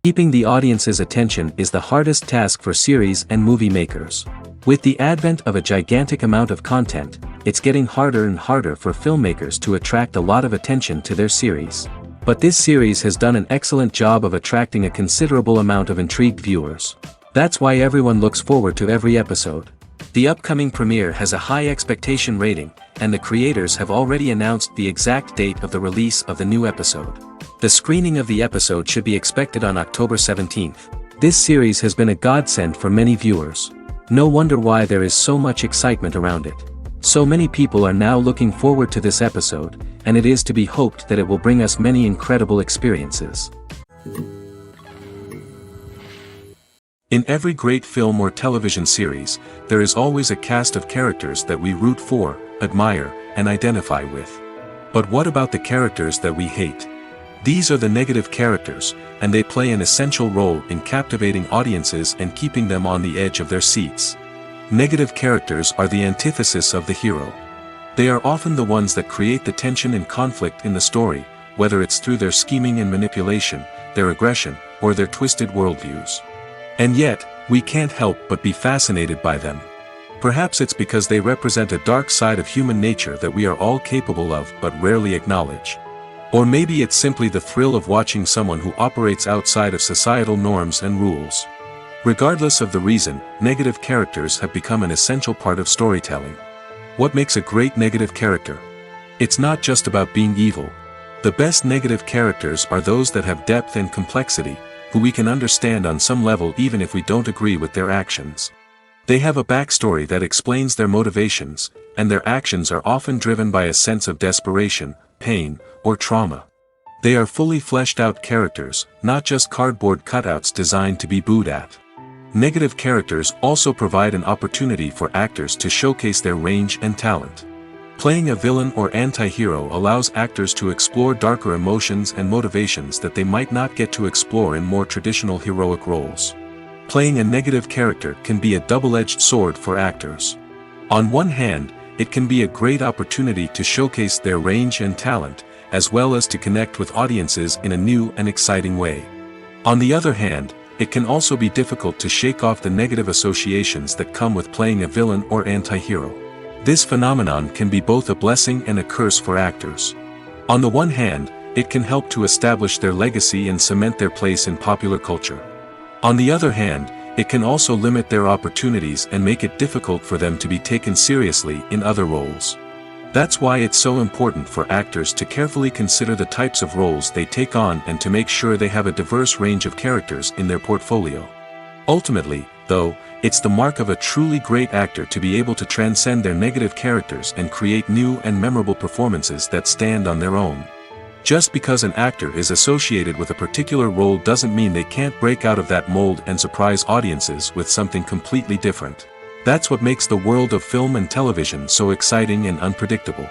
Keeping the audience's attention is the hardest task for series and movie makers. With the advent of a gigantic amount of content, it's getting harder and harder for filmmakers to attract a lot of attention to their series. But this series has done an excellent job of attracting a considerable amount of intrigued viewers. That's why everyone looks forward to every episode. The upcoming premiere has a high expectation rating, and the creators have already announced the exact date of the release of the new episode. The screening of the episode should be expected on October 17th. This series has been a godsend for many viewers. No wonder why there is so much excitement around it. So many people are now looking forward to this episode, and it is to be hoped that it will bring us many incredible experiences. In every great film or television series, there is always a cast of characters that we root for, admire, and identify with. But what about the characters that we hate? These are the negative characters, and they play an essential role in captivating audiences and keeping them on the edge of their seats. Negative characters are the antithesis of the hero. They are often the ones that create the tension and conflict in the story, whether it's through their scheming and manipulation, their aggression, or their twisted worldviews. And yet, we can't help but be fascinated by them. Perhaps it's because they represent a dark side of human nature that we are all capable of but rarely acknowledge. Or maybe it's simply the thrill of watching someone who operates outside of societal norms and rules. Regardless of the reason, negative characters have become an essential part of storytelling. What makes a great negative character? It's not just about being evil. The best negative characters are those that have depth and complexity, who we can understand on some level even if we don't agree with their actions. They have a backstory that explains their motivations, and their actions are often driven by a sense of desperation, pain, or trauma. They are fully fleshed out characters, not just cardboard cutouts designed to be booed at. Negative characters also provide an opportunity for actors to showcase their range and talent. Playing a villain or anti-hero allows actors to explore darker emotions and motivations that they might not get to explore in more traditional heroic roles. Playing a negative character can be a double-edged sword for actors. On one hand, it can be a great opportunity to showcase their range and talent, as well as to connect with audiences in a new and exciting way. On the other hand, it can also be difficult to shake off the negative associations that come with playing a villain or anti-hero. This phenomenon can be both a blessing and a curse for actors. On the one hand, it can help to establish their legacy and cement their place in popular culture. On the other hand, it can also limit their opportunities and make it difficult for them to be taken seriously in other roles. That's why it's so important for actors to carefully consider the types of roles they take on and to make sure they have a diverse range of characters in their portfolio. Ultimately, though, it's the mark of a truly great actor to be able to transcend their negative characters and create new and memorable performances that stand on their own. Just because an actor is associated with a particular role doesn't mean they can't break out of that mold and surprise audiences with something completely different. That's what makes the world of film and television so exciting and unpredictable.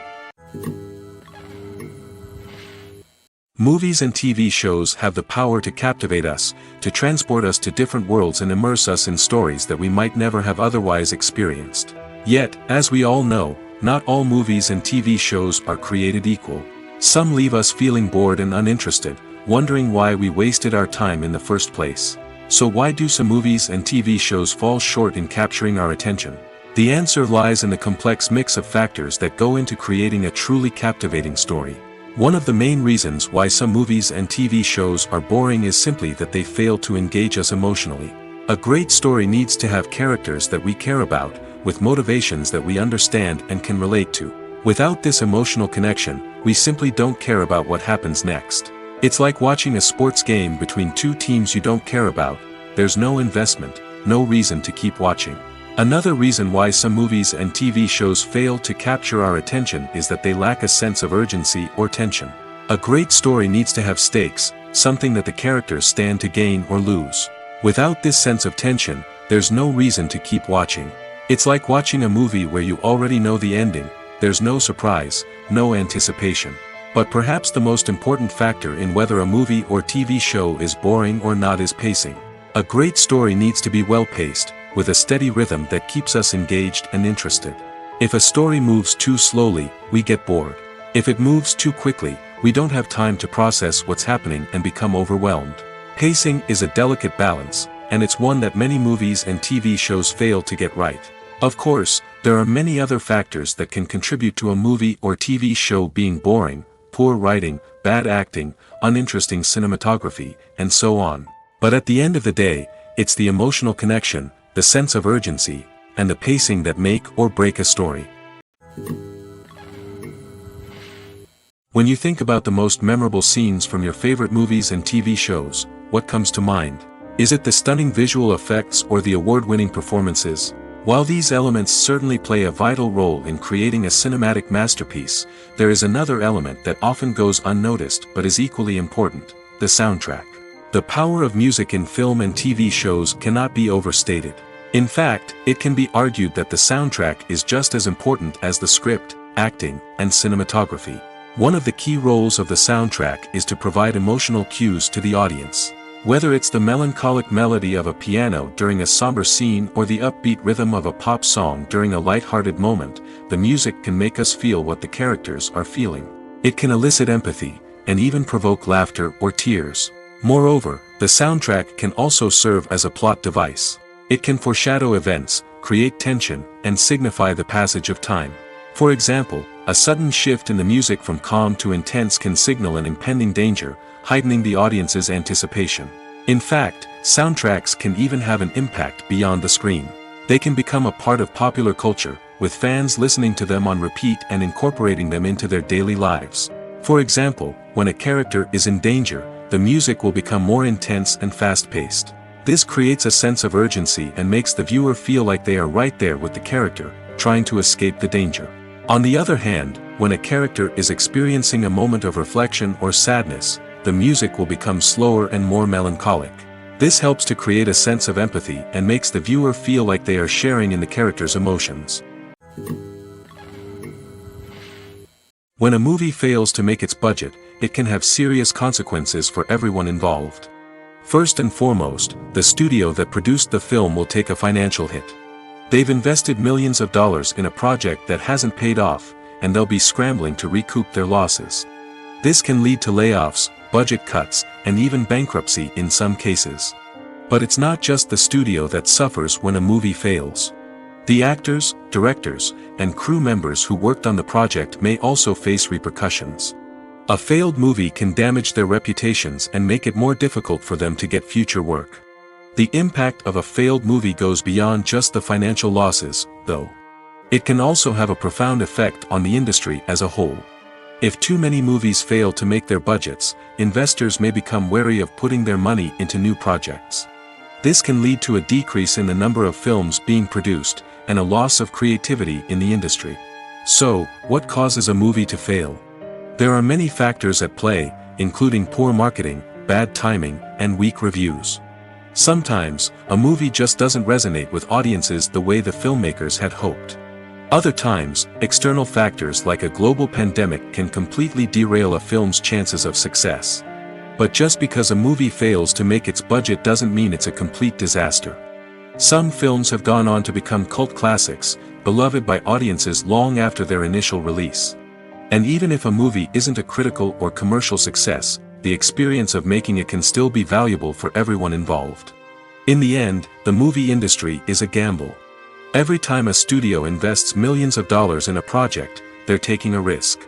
Movies and TV shows have the power to captivate us, to transport us to different worlds and immerse us in stories that we might never have otherwise experienced. Yet, as we all know, not all movies and TV shows are created equal. Some leave us feeling bored and uninterested, wondering why we wasted our time in the first place. So why do some movies and TV shows fall short in capturing our attention? The answer lies in the complex mix of factors that go into creating a truly captivating story. One of the main reasons why some movies and TV shows are boring is simply that they fail to engage us emotionally. A great story needs to have characters that we care about, with motivations that we understand and can relate to. Without this emotional connection, we simply don't care about what happens next. It's like watching a sports game between two teams you don't care about. There's no investment, no reason to keep watching. Another reason why some movies and TV shows fail to capture our attention is that they lack a sense of urgency or tension. A great story needs to have stakes, something that the characters stand to gain or lose. Without this sense of tension, there's no reason to keep watching. It's like watching a movie where you already know the ending. There's no surprise, no anticipation. But perhaps the most important factor in whether a movie or TV show is boring or not is pacing. A great story needs to be well-paced, with a steady rhythm that keeps us engaged and interested. If a story moves too slowly, we get bored. If it moves too quickly, we don't have time to process what's happening and become overwhelmed. Pacing is a delicate balance, and it's one that many movies and TV shows fail to get right. Of course, there are many other factors that can contribute to a movie or TV show being boring: poor writing, bad acting, uninteresting cinematography, and so on. But at the end of the day, it's the emotional connection, the sense of urgency, and the pacing that make or break a story. When you think about the most memorable scenes from your favorite movies and TV shows, what comes to mind? Is it the stunning visual effects or the award-winning performances? While these elements certainly play a vital role in creating a cinematic masterpiece, there is another element that often goes unnoticed but is equally important: the soundtrack. The power of music in film and TV shows cannot be overstated. In fact, it can be argued that the soundtrack is just as important as the script, acting, and cinematography. One of the key roles of the soundtrack is to provide emotional cues to the audience. Whether it's the melancholic melody of a piano during a somber scene or the upbeat rhythm of a pop song during a light-hearted moment, the music can make us feel what the characters are feeling. It can elicit empathy, and even provoke laughter or tears. Moreover, the soundtrack can also serve as a plot device. It can foreshadow events, create tension, and signify the passage of time. For example, a sudden shift in the music from calm to intense can signal an impending danger, heightening the audience's anticipation. In fact, soundtracks can even have an impact beyond the screen. They can become a part of popular culture, with fans listening to them on repeat and incorporating them into their daily lives. For example, when a character is in danger, the music will become more intense and fast-paced. This creates a sense of urgency and makes the viewer feel like they are right there with the character, trying to escape the danger. On the other hand, when a character is experiencing a moment of reflection or sadness, the music will become slower and more melancholic. This helps to create a sense of empathy and makes the viewer feel like they are sharing in the character's emotions. When a movie fails to make its budget, it can have serious consequences for everyone involved. First and foremost, the studio that produced the film will take a financial hit. They've invested millions of dollars in a project that hasn't paid off, and they'll be scrambling to recoup their losses. This can lead to layoffs, budget cuts, and even bankruptcy in some cases. But it's not just the studio that suffers when a movie fails. The actors, directors, and crew members who worked on the project may also face repercussions. A failed movie can damage their reputations and make it more difficult for them to get future work. The impact of a failed movie goes beyond just the financial losses, though. It can also have a profound effect on the industry as a whole. If too many movies fail to make their budgets, investors may become wary of putting their money into new projects. This can lead to a decrease in the number of films being produced, and a loss of creativity in the industry. So, what causes a movie to fail? There are many factors at play, including poor marketing, bad timing, and weak reviews. Sometimes, a movie just doesn't resonate with audiences the way the filmmakers had hoped. Other times, external factors like a global pandemic can completely derail a film's chances of success. But just because a movie fails to make its budget doesn't mean it's a complete disaster. Some films have gone on to become cult classics, beloved by audiences long after their initial release. And even if a movie isn't a critical or commercial success, the experience of making it can still be valuable for everyone involved. In the end, the movie industry is a gamble. Every time a studio invests millions of dollars in a project, they're taking a risk.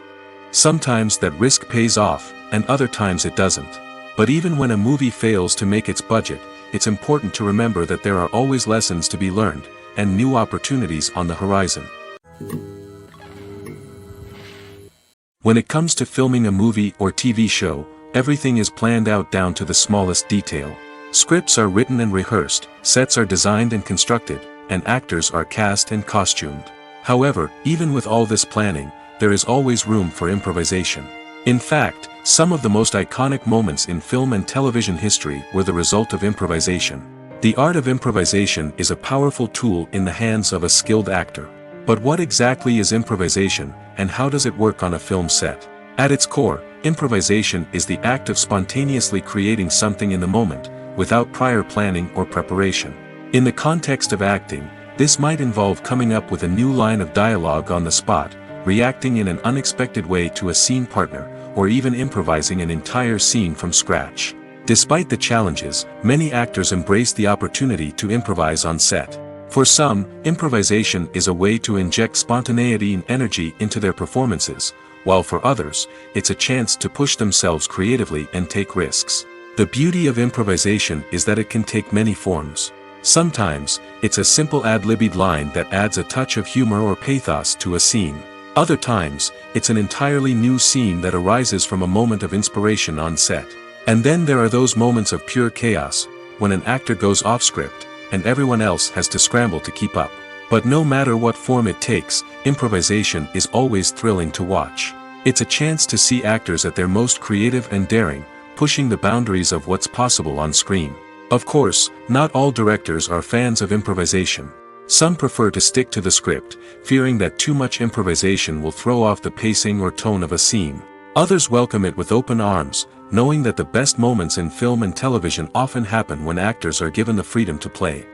Sometimes that risk pays off, and other times it doesn't. But even when a movie fails to make its budget, it's important to remember that there are always lessons to be learned, and new opportunities on the horizon. When it comes to filming a movie or TV show, everything is planned out down to the smallest detail. Scripts are written and rehearsed, sets are designed and constructed, and actors are cast and costumed. However, even with all this planning, there is always room for improvisation. In fact, some of the most iconic moments in film and television history were the result of improvisation. The art of improvisation is a powerful tool in the hands of a skilled actor. But what exactly is improvisation, and how does it work on a film set? At its core, improvisation is the act of spontaneously creating something in the moment, without prior planning or preparation. In the context of acting, this might involve coming up with a new line of dialogue on the spot, reacting in an unexpected way to a scene partner, or even improvising an entire scene from scratch. Despite the challenges, many actors embrace the opportunity to improvise on set. For some, improvisation is a way to inject spontaneity and energy into their performances, while for others, it's a chance to push themselves creatively and take risks. The beauty of improvisation is that it can take many forms. Sometimes, it's a simple ad-libbed line that adds a touch of humor or pathos to a scene. Other times, it's an entirely new scene that arises from a moment of inspiration on set. And then there are those moments of pure chaos, when an actor goes off script, and everyone else has to scramble to keep up. But no matter what form it takes, improvisation is always thrilling to watch. It's a chance to see actors at their most creative and daring, pushing the boundaries of what's possible on screen. Of course, not all directors are fans of improvisation. Some prefer to stick to the script, fearing that too much improvisation will throw off the pacing or tone of a scene. Others welcome it with open arms, knowing that the best moments in film and television often happen when actors are given the freedom to play.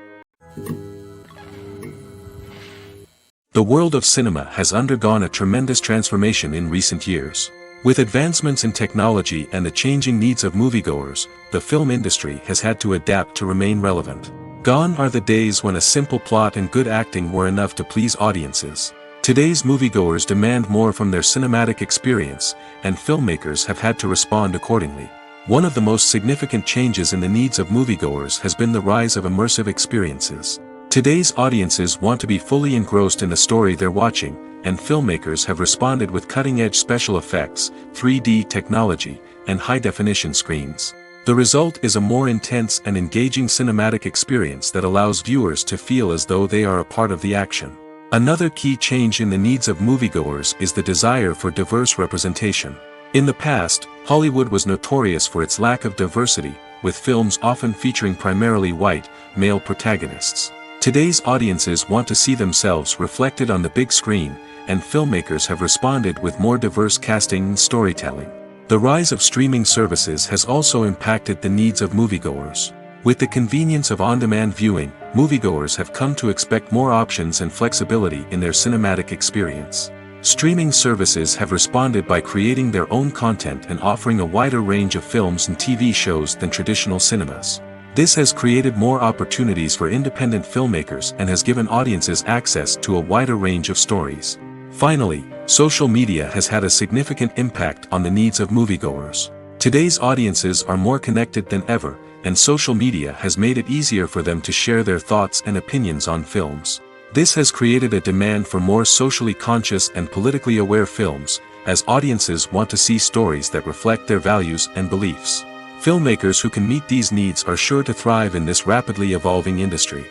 The world of cinema has undergone a tremendous transformation in recent years. With advancements in technology and the changing needs of moviegoers, the film industry has had to adapt to remain relevant. Gone are the days when a simple plot and good acting were enough to please audiences. Today's moviegoers demand more from their cinematic experience, and filmmakers have had to respond accordingly. One of the most significant changes in the needs of moviegoers has been the rise of immersive experiences. Today's audiences want to be fully engrossed in the story they're watching, and filmmakers have responded with cutting-edge special effects, 3D technology, and high-definition screens. The result is a more intense and engaging cinematic experience that allows viewers to feel as though they are a part of the action. Another key change in the needs of moviegoers is the desire for diverse representation. In the past, Hollywood was notorious for its lack of diversity, with films often featuring primarily white, male protagonists. Today's audiences want to see themselves reflected on the big screen, and filmmakers have responded with more diverse casting and storytelling. The rise of streaming services has also impacted the needs of moviegoers. With the convenience of on-demand viewing, moviegoers have come to expect more options and flexibility in their cinematic experience. Streaming services have responded by creating their own content and offering a wider range of films and TV shows than traditional cinemas. This has created more opportunities for independent filmmakers and has given audiences access to a wider range of stories. Finally, social media has had a significant impact on the needs of moviegoers. Today's audiences are more connected than ever, and social media has made it easier for them to share their thoughts and opinions on films. This has created a demand for more socially conscious and politically aware films, as audiences want to see stories that reflect their values and beliefs. Filmmakers who can meet these needs are sure to thrive in this rapidly evolving industry.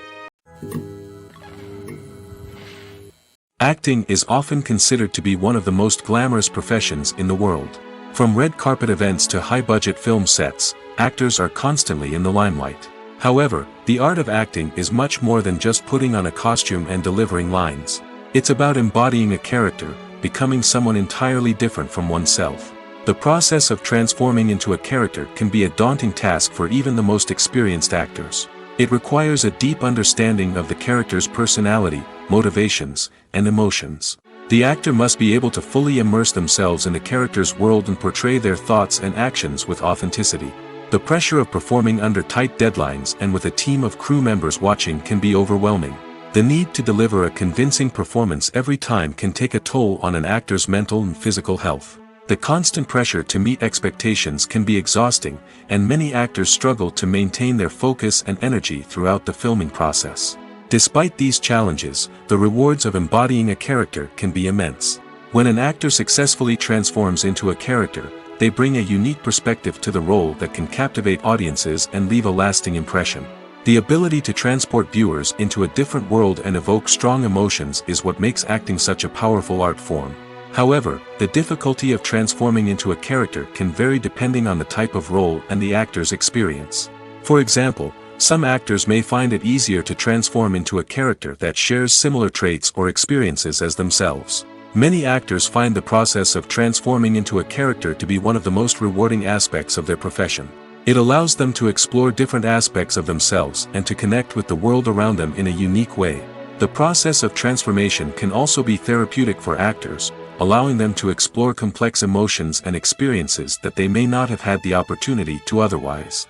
Acting is often considered to be one of the most glamorous professions in the world. From red carpet events to high-budget film sets, actors are constantly in the limelight. However, the art of acting is much more than just putting on a costume and delivering lines. It's about embodying a character, becoming someone entirely different from oneself. The process of transforming into a character can be a daunting task for even the most experienced actors. It requires a deep understanding of the character's personality, motivations, and emotions. The actor must be able to fully immerse themselves in the character's world and portray their thoughts and actions with authenticity. The pressure of performing under tight deadlines and with a team of crew members watching can be overwhelming. The need to deliver a convincing performance every time can take a toll on an actor's mental and physical health. The constant pressure to meet expectations can be exhausting, and many actors struggle to maintain their focus and energy throughout the filming process. Despite these challenges, the rewards of embodying a character can be immense. When an actor successfully transforms into a character, they bring a unique perspective to the role that can captivate audiences and leave a lasting impression. The ability to transport viewers into a different world and evoke strong emotions is what makes acting such a powerful art form. However, the difficulty of transforming into a character can vary depending on the type of role and the actor's experience. For example, some actors may find it easier to transform into a character that shares similar traits or experiences as themselves. Many actors find the process of transforming into a character to be one of the most rewarding aspects of their profession. It allows them to explore different aspects of themselves and to connect with the world around them in a unique way. The process of transformation can also be therapeutic for actors, allowing them to explore complex emotions and experiences that they may not have had the opportunity to otherwise.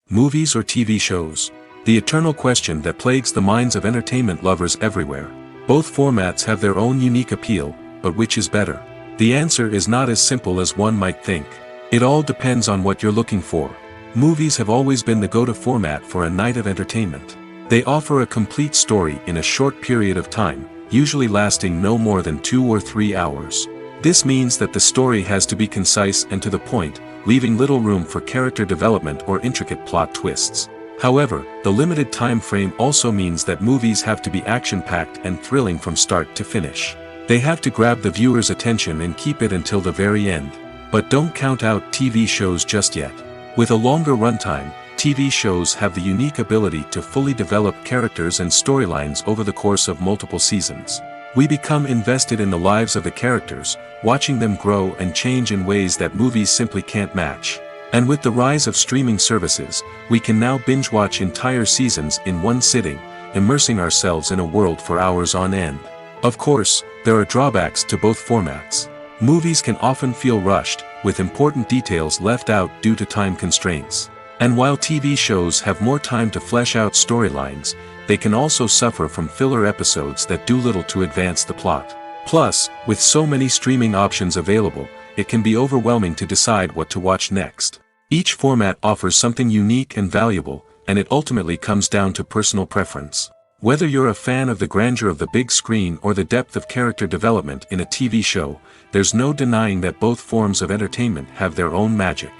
Movies or TV shows? The eternal question that plagues the minds of entertainment lovers everywhere. Both formats have their own unique appeal, but which is better? The answer is not as simple as one might think. It all depends on what you're looking for. Movies have always been the go-to format for a night of entertainment. They offer a complete story in a short period of time, usually lasting no more than 2 or 3 hours. This means that the story has to be concise and to the point, leaving little room for character development or intricate plot twists. However, the limited time frame also means that movies have to be action-packed and thrilling from start to finish. They have to grab the viewer's attention and keep it until the very end. But don't count out TV shows just yet. With a longer runtime, TV shows have the unique ability to fully develop characters and storylines over the course of multiple seasons. We become invested in the lives of the characters, watching them grow and change in ways that movies simply can't match. And with the rise of streaming services, we can now binge-watch entire seasons in one sitting, immersing ourselves in a world for hours on end. Of course, there are drawbacks to both formats. Movies can often feel rushed, with important details left out due to time constraints. And while TV shows have more time to flesh out storylines, they can also suffer from filler episodes that do little to advance the plot. Plus, with so many streaming options available, it can be overwhelming to decide what to watch next. Each format offers something unique and valuable, and it ultimately comes down to personal preference. Whether you're a fan of the grandeur of the big screen or the depth of character development in a TV show, there's no denying that both forms of entertainment have their own magic.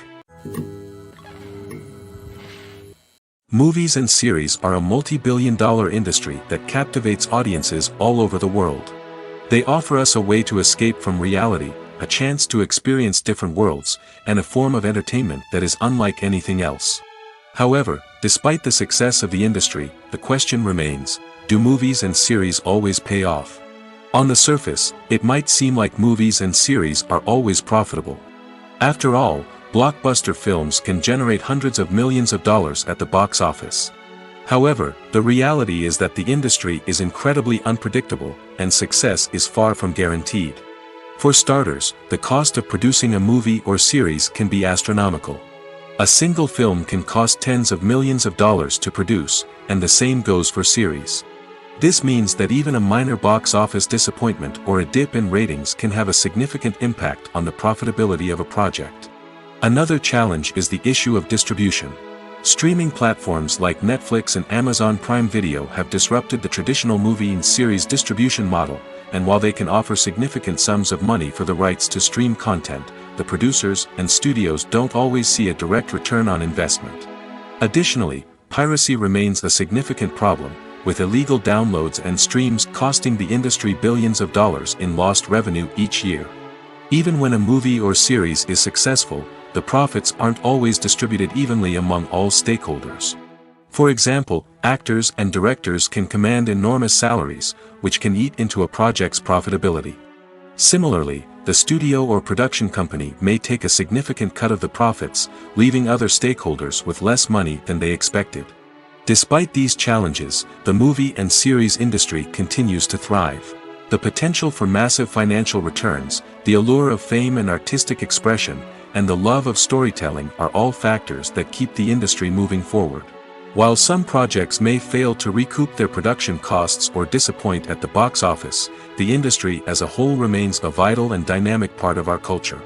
Movies and series are a multi-billion-dollar industry that captivates audiences all over the world. They offer us a way to escape from reality, a chance to experience different worlds, and a form of entertainment that is unlike anything else. However, despite the success of the industry, the question remains, do movies and series always pay off? On the surface, it might seem like movies and series are always profitable. After all, blockbuster films can generate hundreds of millions of dollars at the box office. However, the reality is that the industry is incredibly unpredictable, and success is far from guaranteed. For starters, the cost of producing a movie or series can be astronomical. A single film can cost tens of millions of dollars to produce, and the same goes for series. This means that even a minor box office disappointment or a dip in ratings can have a significant impact on the profitability of a project. Another challenge is the issue of distribution. Streaming platforms like Netflix and Amazon Prime Video have disrupted the traditional movie and series distribution model, and while they can offer significant sums of money for the rights to stream content, the producers and studios don't always see a direct return on investment. Additionally, piracy remains a significant problem, with illegal downloads and streams costing the industry billions of dollars in lost revenue each year. Even when a movie or series is successful, the profits aren't always distributed evenly among all stakeholders. For example, actors and directors can command enormous salaries, which can eat into a project's profitability. Similarly, the studio or production company may take a significant cut of the profits, leaving other stakeholders with less money than they expected. Despite these challenges, the movie and series industry continues to thrive. The potential for massive financial returns, the allure of fame and artistic expression, and the love of storytelling are all factors that keep the industry moving forward. While some projects may fail to recoup their production costs or disappoint at the box office, the industry as a whole remains a vital and dynamic part of our culture.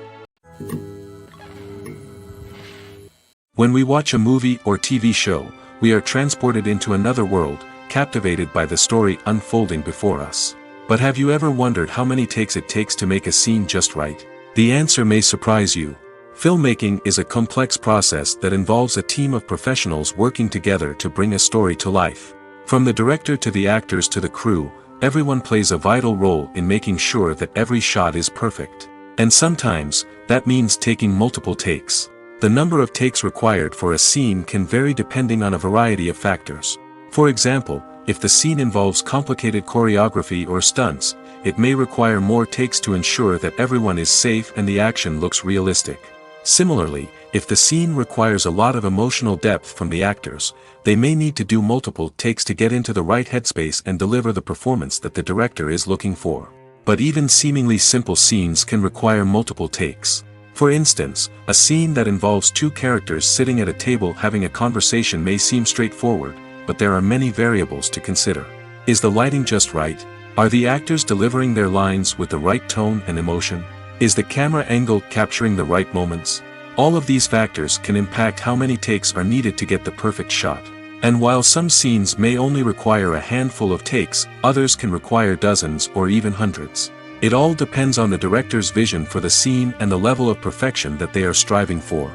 When we watch a movie or TV show, we are transported into another world, captivated by the story unfolding before us. But have you ever wondered how many takes it takes to make a scene just right? The answer may surprise you. Filmmaking is a complex process that involves a team of professionals working together to bring a story to life. From the director to the actors to the crew, everyone plays a vital role in making sure that every shot is perfect. And sometimes, that means taking multiple takes. The number of takes required for a scene can vary depending on a variety of factors. For example, if the scene involves complicated choreography or stunts, it may require more takes to ensure that everyone is safe and the action looks realistic. Similarly, if the scene requires a lot of emotional depth from the actors, they may need to do multiple takes to get into the right headspace and deliver the performance that the director is looking for. But even seemingly simple scenes can require multiple takes. For instance, a scene that involves two characters sitting at a table having a conversation may seem straightforward, but there are many variables to consider. Is the lighting just right? Are the actors delivering their lines with the right tone and emotion? Is the camera angle capturing the right moments? All of these factors can impact how many takes are needed to get the perfect shot. And while some scenes may only require a handful of takes, others can require dozens or even hundreds. It all depends on the director's vision for the scene and the level of perfection that they are striving for.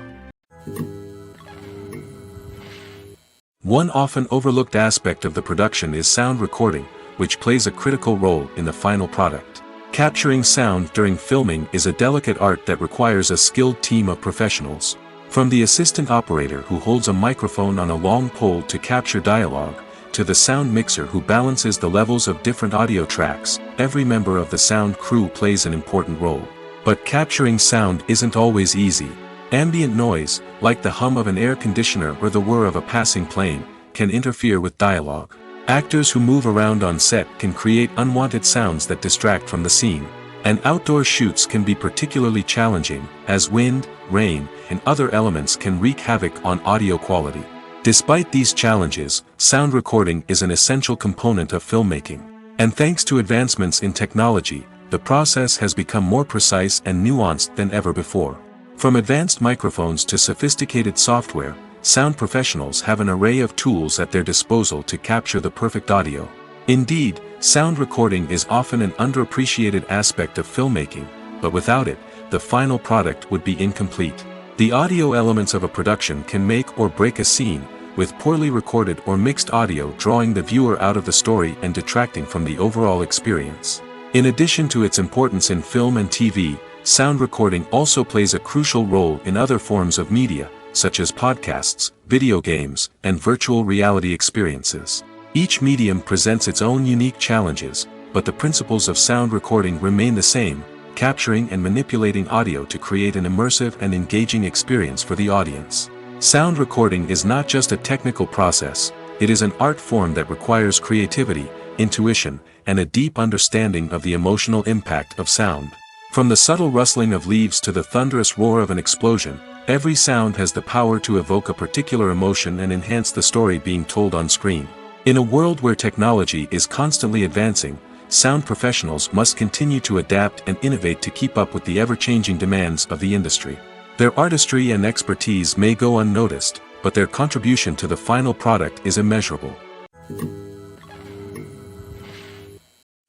One often overlooked aspect of the production is sound recording, which plays a critical role in the final product. Capturing sound during filming is a delicate art that requires a skilled team of professionals. From the assistant operator who holds a microphone on a long pole to capture dialogue, to the sound mixer who balances the levels of different audio tracks, every member of the sound crew plays an important role. But capturing sound isn't always easy. Ambient noise, like the hum of an air conditioner or the whir of a passing plane, can interfere with dialogue. Actors who move around on set can create unwanted sounds that distract from the scene. And outdoor shoots can be particularly challenging, as wind, rain, and other elements can wreak havoc on audio quality. Despite these challenges, sound recording is an essential component of filmmaking. And thanks to advancements in technology, the process has become more precise and nuanced than ever before. From advanced microphones to sophisticated software, sound professionals have an array of tools at their disposal to capture the perfect audio. Indeed, sound recording is often an underappreciated aspect of filmmaking, but without it, the final product would be incomplete. The audio elements of a production can make or break a scene, with poorly recorded or mixed audio drawing the viewer out of the story and detracting from the overall experience. In addition to its importance in film and TV, sound recording also plays a crucial role in other forms of media, such as podcasts, video games, and virtual reality experiences. Each medium presents its own unique challenges, but the principles of sound recording remain the same, capturing and manipulating audio to create an immersive and engaging experience for the audience. Sound recording is not just a technical process, it is an art form that requires creativity, intuition, and a deep understanding of the emotional impact of sound. From the subtle rustling of leaves to the thunderous roar of an explosion, every sound has the power to evoke a particular emotion and enhance the story being told on screen. In a world where technology is constantly advancing, sound professionals must continue to adapt and innovate to keep up with the ever-changing demands of the industry. Their artistry and expertise may go unnoticed, but their contribution to the final product is immeasurable.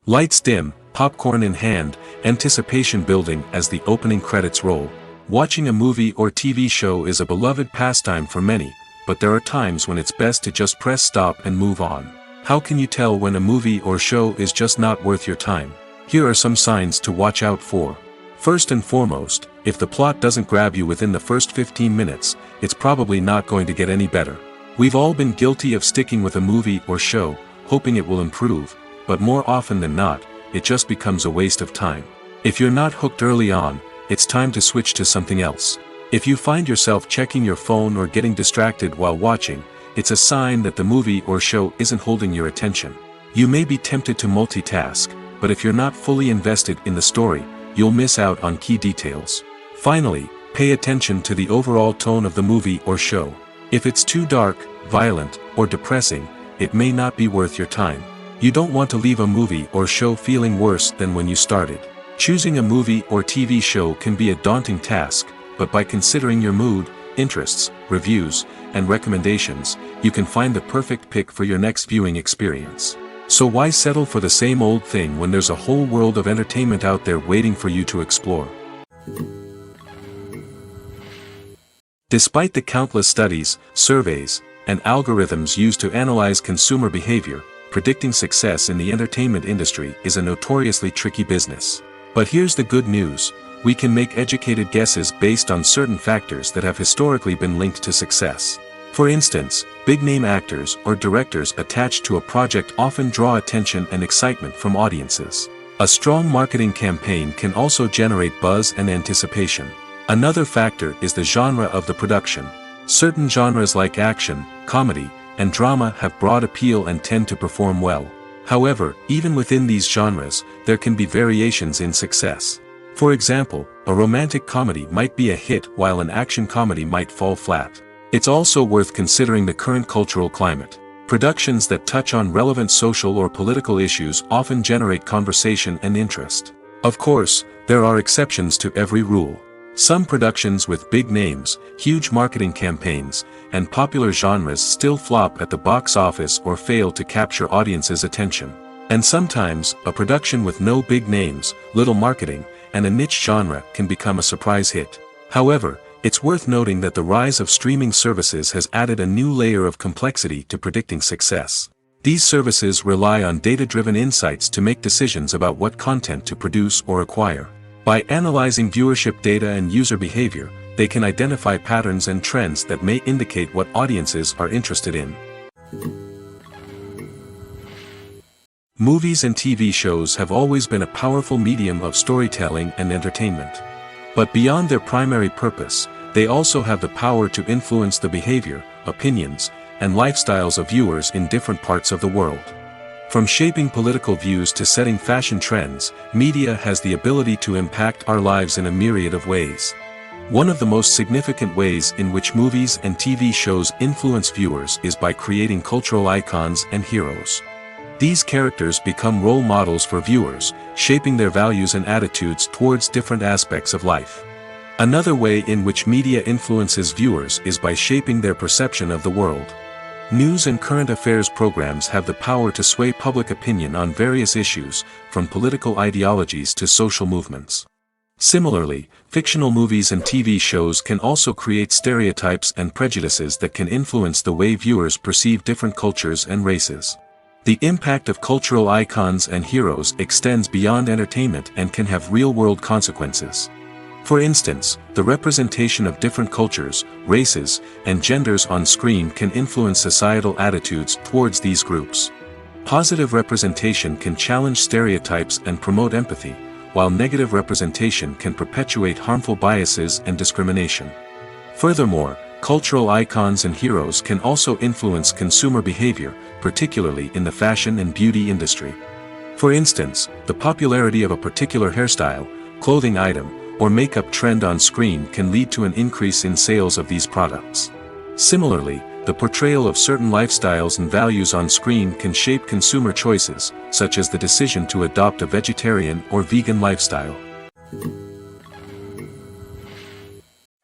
Lights dim, popcorn in hand, anticipation building as the opening credits roll. Watching a movie or TV show is a beloved pastime for many, but there are times when it's best to just press stop and move on. How can you tell when a movie or show is just not worth your time? Here are some signs to watch out for. First and foremost, if the plot doesn't grab you within the first 15 minutes, it's probably not going to get any better. We've all been guilty of sticking with a movie or show, hoping it will improve, but more often than not, it just becomes a waste of time. If you're not hooked early on, it's time to switch to something else. If you find yourself checking your phone or getting distracted while watching, it's a sign that the movie or show isn't holding your attention. You may be tempted to multitask, but if you're not fully invested in the story, you'll miss out on key details. Finally, pay attention to the overall tone of the movie or show. If it's too dark, violent, or depressing, it may not be worth your time. You don't want to leave a movie or show feeling worse than when you started. Choosing a movie or TV show can be a daunting task, but by considering your mood, interests, reviews, and recommendations, you can find the perfect pick for your next viewing experience. So why settle for the same old thing when there's a whole world of entertainment out there waiting for you to explore? Despite the countless studies, surveys, and algorithms used to analyze consumer behavior, predicting success in the entertainment industry is a notoriously tricky business. But here's the good news. We can make educated guesses based on certain factors that have historically been linked to success. For instance, big-name actors or directors attached to a project often draw attention and excitement from audiences. A strong marketing campaign can also generate buzz and anticipation. Another factor is the genre of the production. Certain genres like action, comedy, and drama have broad appeal and tend to perform well. However, even within these genres, there can be variations in success. For example, a romantic comedy might be a hit while an action comedy might fall flat. It's also worth considering the current cultural climate. Productions that touch on relevant social or political issues often generate conversation and interest. Of course, there are exceptions to every rule. Some productions with big names, huge marketing campaigns, and popular genres still flop at the box office or fail to capture audiences' attention. And sometimes, a production with no big names, little marketing, and a niche genre can become a surprise hit. However, it's worth noting that the rise of streaming services has added a new layer of complexity to predicting success. These services rely on data-driven insights to make decisions about what content to produce or acquire. By analyzing viewership data and user behavior, they can identify patterns and trends that may indicate what audiences are interested in. Movies and TV shows have always been a powerful medium of storytelling and entertainment. But beyond their primary purpose, they also have the power to influence the behavior, opinions, and lifestyles of viewers in different parts of the world. From shaping political views to setting fashion trends, media has the ability to impact our lives in a myriad of ways. One of the most significant ways in which movies and TV shows influence viewers is by creating cultural icons and heroes. These characters become role models for viewers, shaping their values and attitudes towards different aspects of life. Another way in which media influences viewers is by shaping their perception of the world. News and current affairs programs have the power to sway public opinion on various issues, from political ideologies to social movements. Similarly, fictional movies and TV shows can also create stereotypes and prejudices that can influence the way viewers perceive different cultures and races. The impact of cultural icons and heroes extends beyond entertainment and can have real-world consequences. For instance, the representation of different cultures, races, and genders on screen can influence societal attitudes towards these groups. Positive representation can challenge stereotypes and promote empathy, while negative representation can perpetuate harmful biases and discrimination. Furthermore, cultural icons and heroes can also influence consumer behavior, particularly in the fashion and beauty industry. For instance, the popularity of a particular hairstyle, clothing item, or makeup trend on screen can lead to an increase in sales of these products. Similarly, the portrayal of certain lifestyles and values on screen can shape consumer choices, such as the decision to adopt a vegetarian or vegan lifestyle.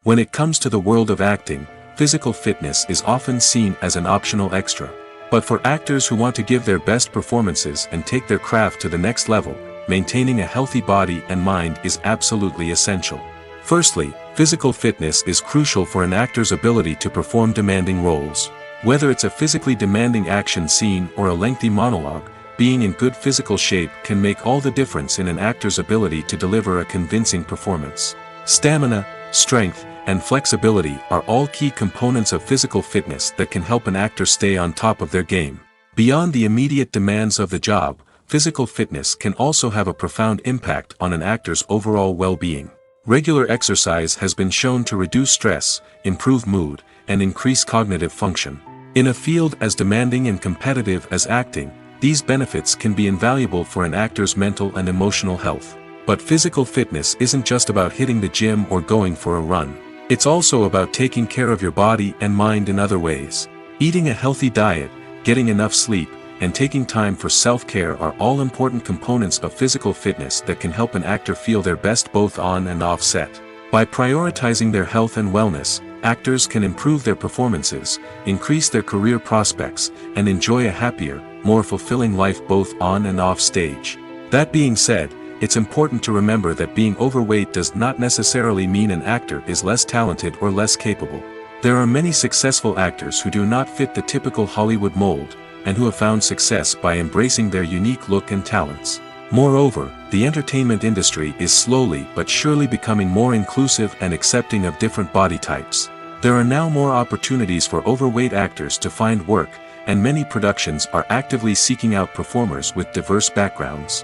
When it comes to the world of acting, physical fitness is often seen as an optional extra. But for actors who want to give their best performances and take their craft to the next level, maintaining a healthy body and mind is absolutely essential. Firstly, physical fitness is crucial for an actor's ability to perform demanding roles. Whether it's a physically demanding action scene or a lengthy monologue, being in good physical shape can make all the difference in an actor's ability to deliver a convincing performance. Stamina, strength, and flexibility are all key components of physical fitness that can help an actor stay on top of their game. Beyond the immediate demands of the job, physical fitness can also have a profound impact on an actor's overall well-being. Regular exercise has been shown to reduce stress, improve mood, and increase cognitive function. In a field as demanding and competitive as acting, these benefits can be invaluable for an actor's mental and emotional health. But physical fitness isn't just about hitting the gym or going for a run. It's also about taking care of your body and mind in other ways. Eating a healthy diet, getting enough sleep, and taking time for self-care are all important components of physical fitness that can help an actor feel their best both on and off set. By prioritizing their health and wellness, actors can improve their performances, increase their career prospects, and enjoy a happier, more fulfilling life both on and off stage. That being said, it's important to remember that being overweight does not necessarily mean an actor is less talented or less capable. There are many successful actors who do not fit the typical Hollywood mold, and who have found success by embracing their unique look and talents. Moreover, the entertainment industry is slowly but surely becoming more inclusive and accepting of different body types. There are now more opportunities for overweight actors to find work, and many productions are actively seeking out performers with diverse backgrounds.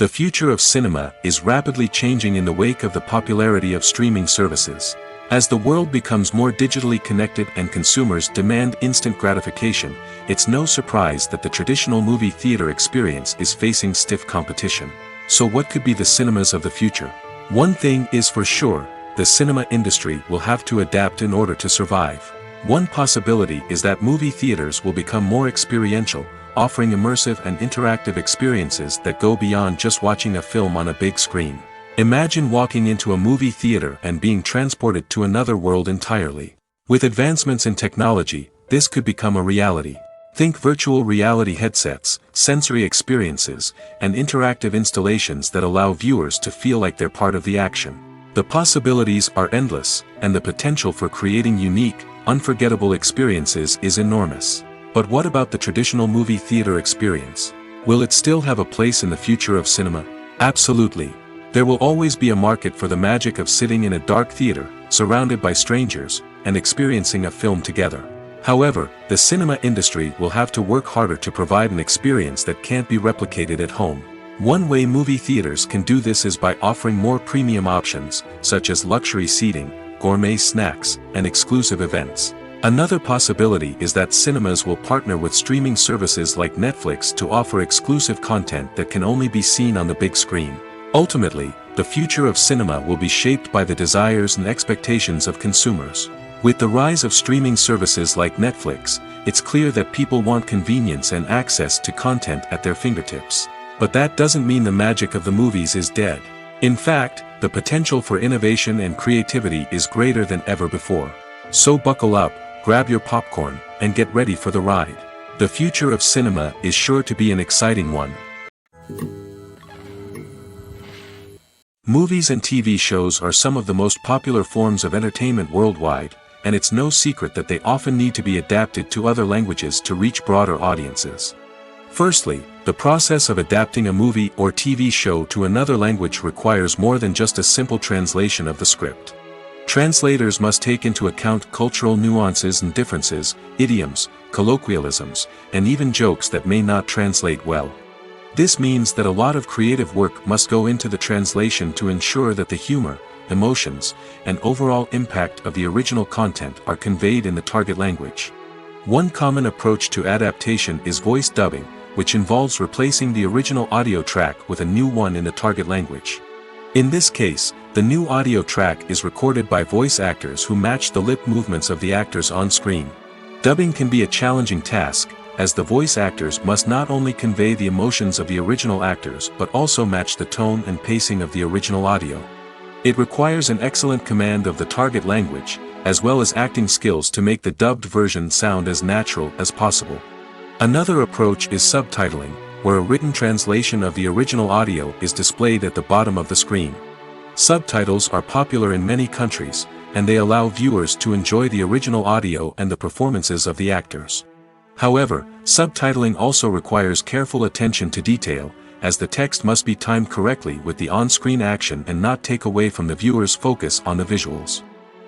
The future of cinema is rapidly changing in the wake of the popularity of streaming services. As the world becomes more digitally connected and consumers demand instant gratification, it's no surprise that the traditional movie theater experience is facing stiff competition. So what could be the cinemas of the future? One thing is for sure, the cinema industry will have to adapt in order to survive. One possibility is that movie theaters will become more experiential, offering immersive and interactive experiences that go beyond just watching a film on a big screen. Imagine walking into a movie theater and being transported to another world entirely. With advancements in technology, this could become a reality. Think virtual reality headsets, sensory experiences, and interactive installations that allow viewers to feel like they're part of the action. The possibilities are endless, and the potential for creating unique, unforgettable experiences is enormous. But what about the traditional movie theater experience? Will it still have a place in the future of cinema? Absolutely. There will always be a market for the magic of sitting in a dark theater, surrounded by strangers, and experiencing a film together. However, the cinema industry will have to work harder to provide an experience that can't be replicated at home. One way movie theaters can do this is by offering more premium options, such as luxury seating, gourmet snacks, and exclusive events. Another possibility is that cinemas will partner with streaming services like Netflix to offer exclusive content that can only be seen on the big screen. Ultimately, the future of cinema will be shaped by the desires and expectations of consumers. With the rise of streaming services like Netflix, it's clear that people want convenience and access to content at their fingertips. But that doesn't mean the magic of the movies is dead. In fact, the potential for innovation and creativity is greater than ever before. So buckle up, grab your popcorn, and get ready for the ride. The future of cinema is sure to be an exciting one. Movies and TV shows are some of the most popular forms of entertainment worldwide, and it's no secret that they often need to be adapted to other languages to reach broader audiences. Firstly, the process of adapting a movie or TV show to another language requires more than just a simple translation of the script. Translators must take into account cultural nuances and differences, idioms, colloquialisms, and even jokes that may not translate well. This means that a lot of creative work must go into the translation to ensure that the humor, emotions, and overall impact of the original content are conveyed in the target language. One common approach to adaptation is voice dubbing, which involves replacing the original audio track with a new one in the target language. In this case, the new audio track is recorded by voice actors who match the lip movements of the actors on screen. Dubbing can be a challenging task, as the voice actors must not only convey the emotions of the original actors but also match the tone and pacing of the original audio. It requires an excellent command of the target language, as well as acting skills to make the dubbed version sound as natural as possible. Another approach is subtitling, where a written translation of the original audio is displayed at the bottom of the screen. Subtitles are popular in many countries, and they allow viewers to enjoy the original audio and the performances of the actors. However, subtitling also requires careful attention to detail, as the text must be timed correctly with the on-screen action and not take away from the viewer's focus on the visuals.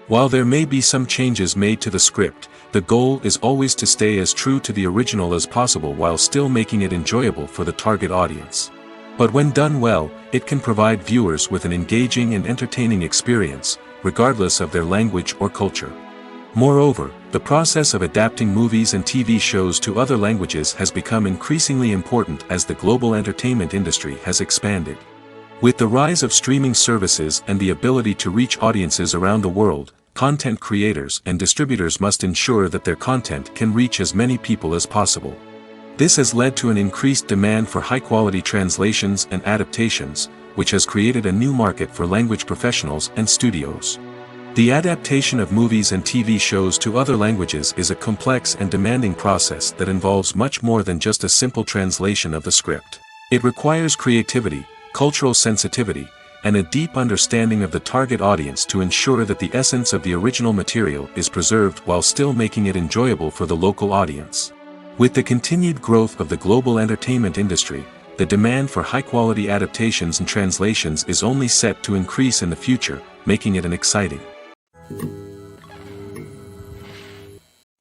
While there may be some changes made to the script, the goal is always to stay as true to the original as possible while still making it enjoyable for the target audience. But when done well, it can provide viewers with an engaging and entertaining experience, regardless of their language or culture. Moreover, the process of adapting movies and TV shows to other languages has become increasingly important as the global entertainment industry has expanded. With the rise of streaming services and the ability to reach audiences around the world, content creators and distributors must ensure that their content can reach as many people as possible. This has led to an increased demand for high-quality translations and adaptations, which has created a new market for language professionals and studios. The adaptation of movies and TV shows to other languages is a complex and demanding process that involves much more than just a simple translation of the script. It requires creativity, cultural sensitivity, and a deep understanding of the target audience to ensure that the essence of the original material is preserved while still making it enjoyable for the local audience. With the continued growth of the global entertainment industry, the demand for high-quality adaptations and translations is only set to increase in the future, making it an exciting.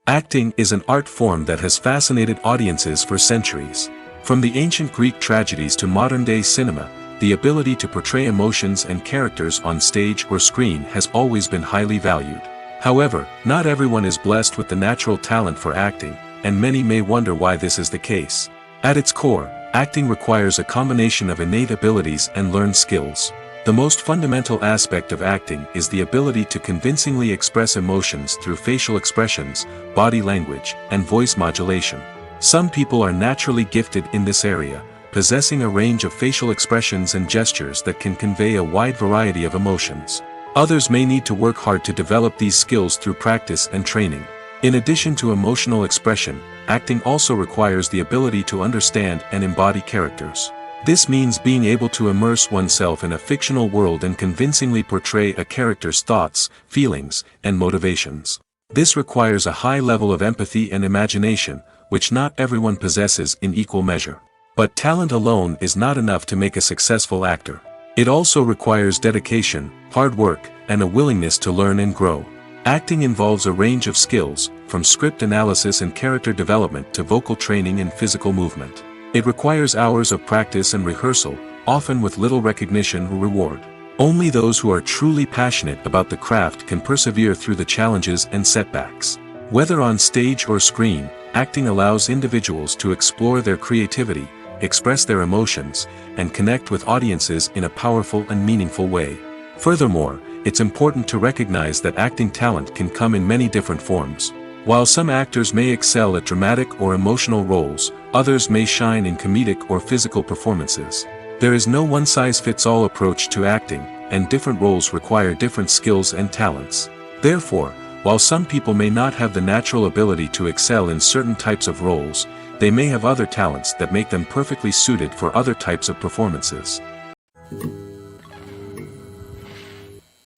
Acting is an art form that has fascinated audiences for centuries. From the ancient Greek tragedies to modern-day cinema, the ability to portray emotions and characters on stage or screen has always been highly valued. However, not everyone is blessed with the natural talent for acting, and many may wonder why this is the case. At its core, acting requires a combination of innate abilities and learned skills. The most fundamental aspect of acting is the ability to convincingly express emotions through facial expressions, body language, and voice modulation. Some people are naturally gifted in this area, possessing a range of facial expressions and gestures that can convey a wide variety of emotions. Others may need to work hard to develop these skills through practice and training. In addition to emotional expression, acting also requires the ability to understand and embody characters. This means being able to immerse oneself in a fictional world and convincingly portray a character's thoughts, feelings, and motivations. This requires a high level of empathy and imagination, which not everyone possesses in equal measure. But talent alone is not enough to make a successful actor. It also requires dedication, hard work, and a willingness to learn and grow. Acting involves a range of skills, from script analysis and character development to vocal training and physical movement. It requires hours of practice and rehearsal, often with little recognition or reward. Only those who are truly passionate about the craft can persevere through the challenges and setbacks. Whether on stage or screen, acting allows individuals to explore their creativity, express their emotions, and connect with audiences in a powerful and meaningful way. Furthermore, it's important to recognize that acting talent can come in many different forms. While some actors may excel at dramatic or emotional roles, others may shine in comedic or physical performances. There is no one-size-fits-all approach to acting, and different roles require different skills and talents. Therefore, while some people may not have the natural ability to excel in certain types of roles, they may have other talents that make them perfectly suited for other types of performances.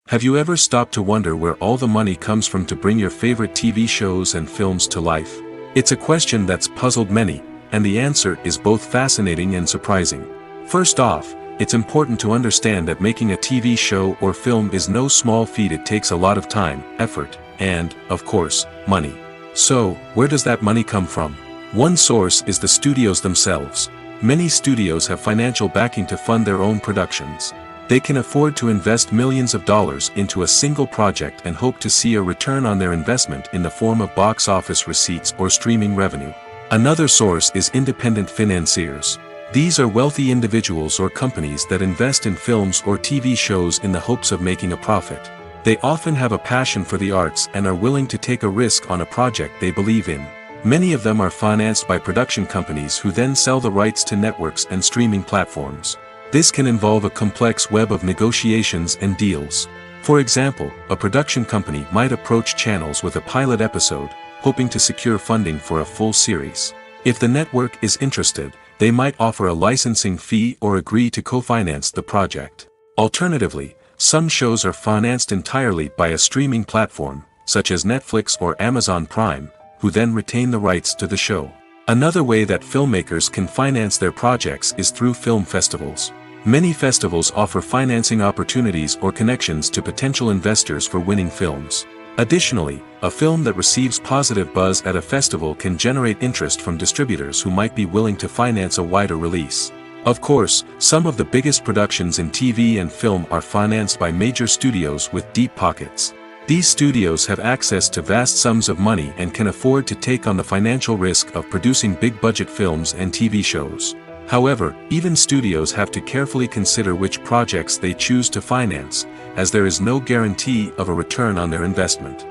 Have you ever stopped to wonder where all the money comes from to bring your favorite TV shows and films to life? It's a question that's puzzled many, and the answer is both fascinating and surprising. First off, it's important to understand that making a TV show or film is no small feat. It takes a lot of time, effort, and, of course, money. So, where does that money come from? One source is the studios themselves. Many studios have financial backing to fund their own productions. They can afford to invest millions of dollars into a single project and hope to see a return on their investment in the form of box office receipts or streaming revenue. Another source is independent financiers. These are wealthy individuals or companies that invest in films or TV shows in the hopes of making a profit. They often have a passion for the arts and are willing to take a risk on a project they believe in. Many of them are financed by production companies who then sell the rights to networks and streaming platforms. This can involve a complex web of negotiations and deals. For example, a production company might approach channels with a pilot episode, hoping to secure funding for a full series. If the network is interested, they might offer a licensing fee or agree to co-finance the project. Alternatively, some shows are financed entirely by a streaming platform, such as Netflix or Amazon Prime, who then retain the rights to the show. Another way that filmmakers can finance their projects is through film festivals. Many festivals offer financing opportunities or connections to potential investors for winning films. Additionally, a film that receives positive buzz at a festival can generate interest from distributors who might be willing to finance a wider release. Of course, some of the biggest productions in TV and film are financed by major studios with deep pockets. These studios have access to vast sums of money and can afford to take on the financial risk of producing big-budget films and TV shows. However, even studios have to carefully consider which projects they choose to finance, as there is no guarantee of a return on their investment.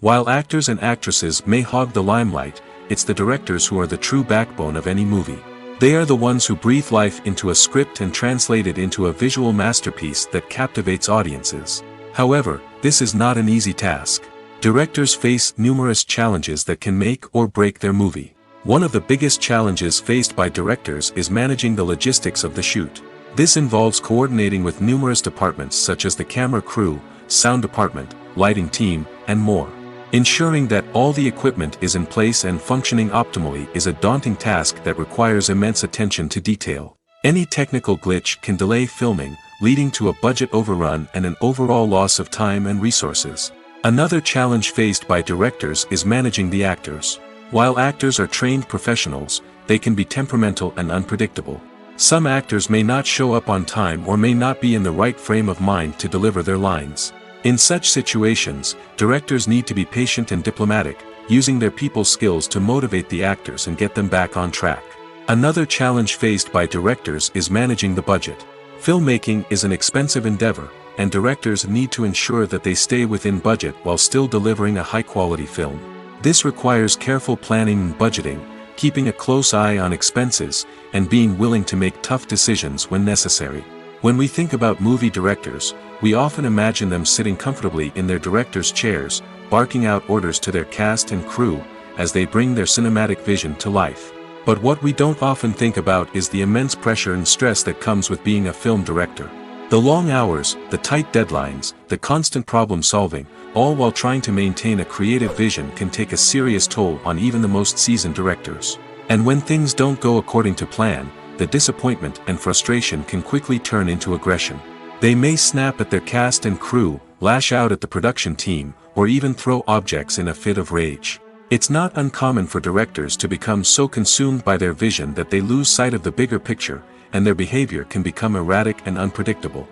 While actors and actresses may hog the limelight, it's the directors who are the true backbone of any movie. They are the ones who breathe life into a script and translate it into a visual masterpiece that captivates audiences. However, this is not an easy task. Directors face numerous challenges that can make or break their movie. One of the biggest challenges faced by directors is managing the logistics of the shoot. This involves coordinating with numerous departments such as the camera crew, sound department, lighting team, and more. Ensuring that all the equipment is in place and functioning optimally is a daunting task that requires immense attention to detail. Any technical glitch can delay filming, leading to a budget overrun and an overall loss of time and resources. Another challenge faced by directors is managing the actors. While actors are trained professionals, they can be temperamental and unpredictable. Some actors may not show up on time or may not be in the right frame of mind to deliver their lines. In such situations, directors need to be patient and diplomatic, using their people skills to motivate the actors and get them back on track. Another challenge faced by directors is managing the budget. Filmmaking is an expensive endeavor, and directors need to ensure that they stay within budget while still delivering a high-quality film. This requires careful planning and budgeting, keeping a close eye on expenses, and being willing to make tough decisions when necessary. When we think about movie directors, we often imagine them sitting comfortably in their director's chairs, barking out orders to their cast and crew, as they bring their cinematic vision to life. But what we don't often think about is the immense pressure and stress that comes with being a film director. The long hours, the tight deadlines, the constant problem solving, all while trying to maintain a creative vision can take a serious toll on even the most seasoned directors. And when things don't go according to plan, the disappointment and frustration can quickly turn into aggression. They may snap at their cast and crew, lash out at the production team, or even throw objects in a fit of rage. It's not uncommon for directors to become so consumed by their vision that they lose sight of the bigger picture, and their behavior can become erratic and unpredictable.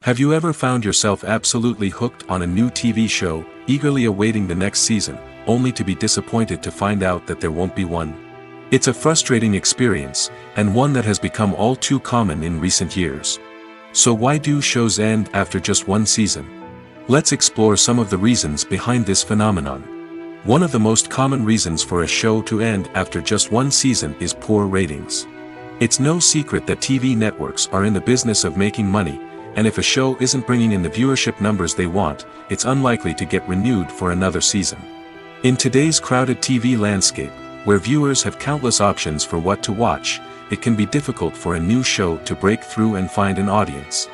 Have you ever found yourself absolutely hooked on a new TV show, eagerly awaiting the next season, only to be disappointed to find out that there won't be one? It's a frustrating experience, and one that has become all too common in recent years. So why do shows end after just one season? Let's explore some of the reasons behind this phenomenon. One of the most common reasons for a show to end after just one season is poor ratings. It's no secret that TV networks are in the business of making money, and if a show isn't bringing in the viewership numbers they want, it's unlikely to get renewed for another season. In today's crowded TV landscape, where viewers have countless options for what to watch, it can be difficult for a new show to break through and find an audience.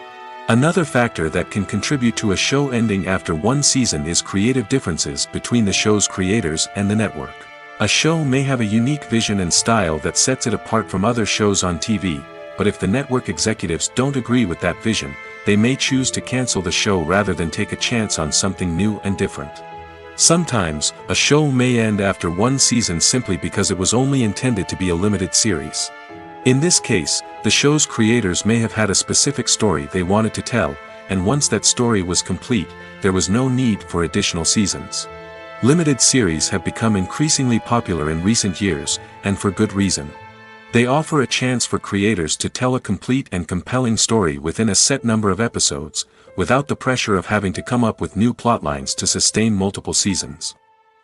Another factor that can contribute to a show ending after one season is creative differences between the show's creators and the network. A show may have a unique vision and style that sets it apart from other shows on TV, but if the network executives don't agree with that vision, they may choose to cancel the show rather than take a chance on something new and different. Sometimes, a show may end after one season simply because it was only intended to be a limited series. In this case, the show's creators may have had a specific story they wanted to tell, and once that story was complete, there was no need for additional seasons. Limited series have become increasingly popular in recent years, and for good reason. They offer a chance for creators to tell a complete and compelling story within a set number of episodes, without the pressure of having to come up with new plotlines to sustain multiple seasons.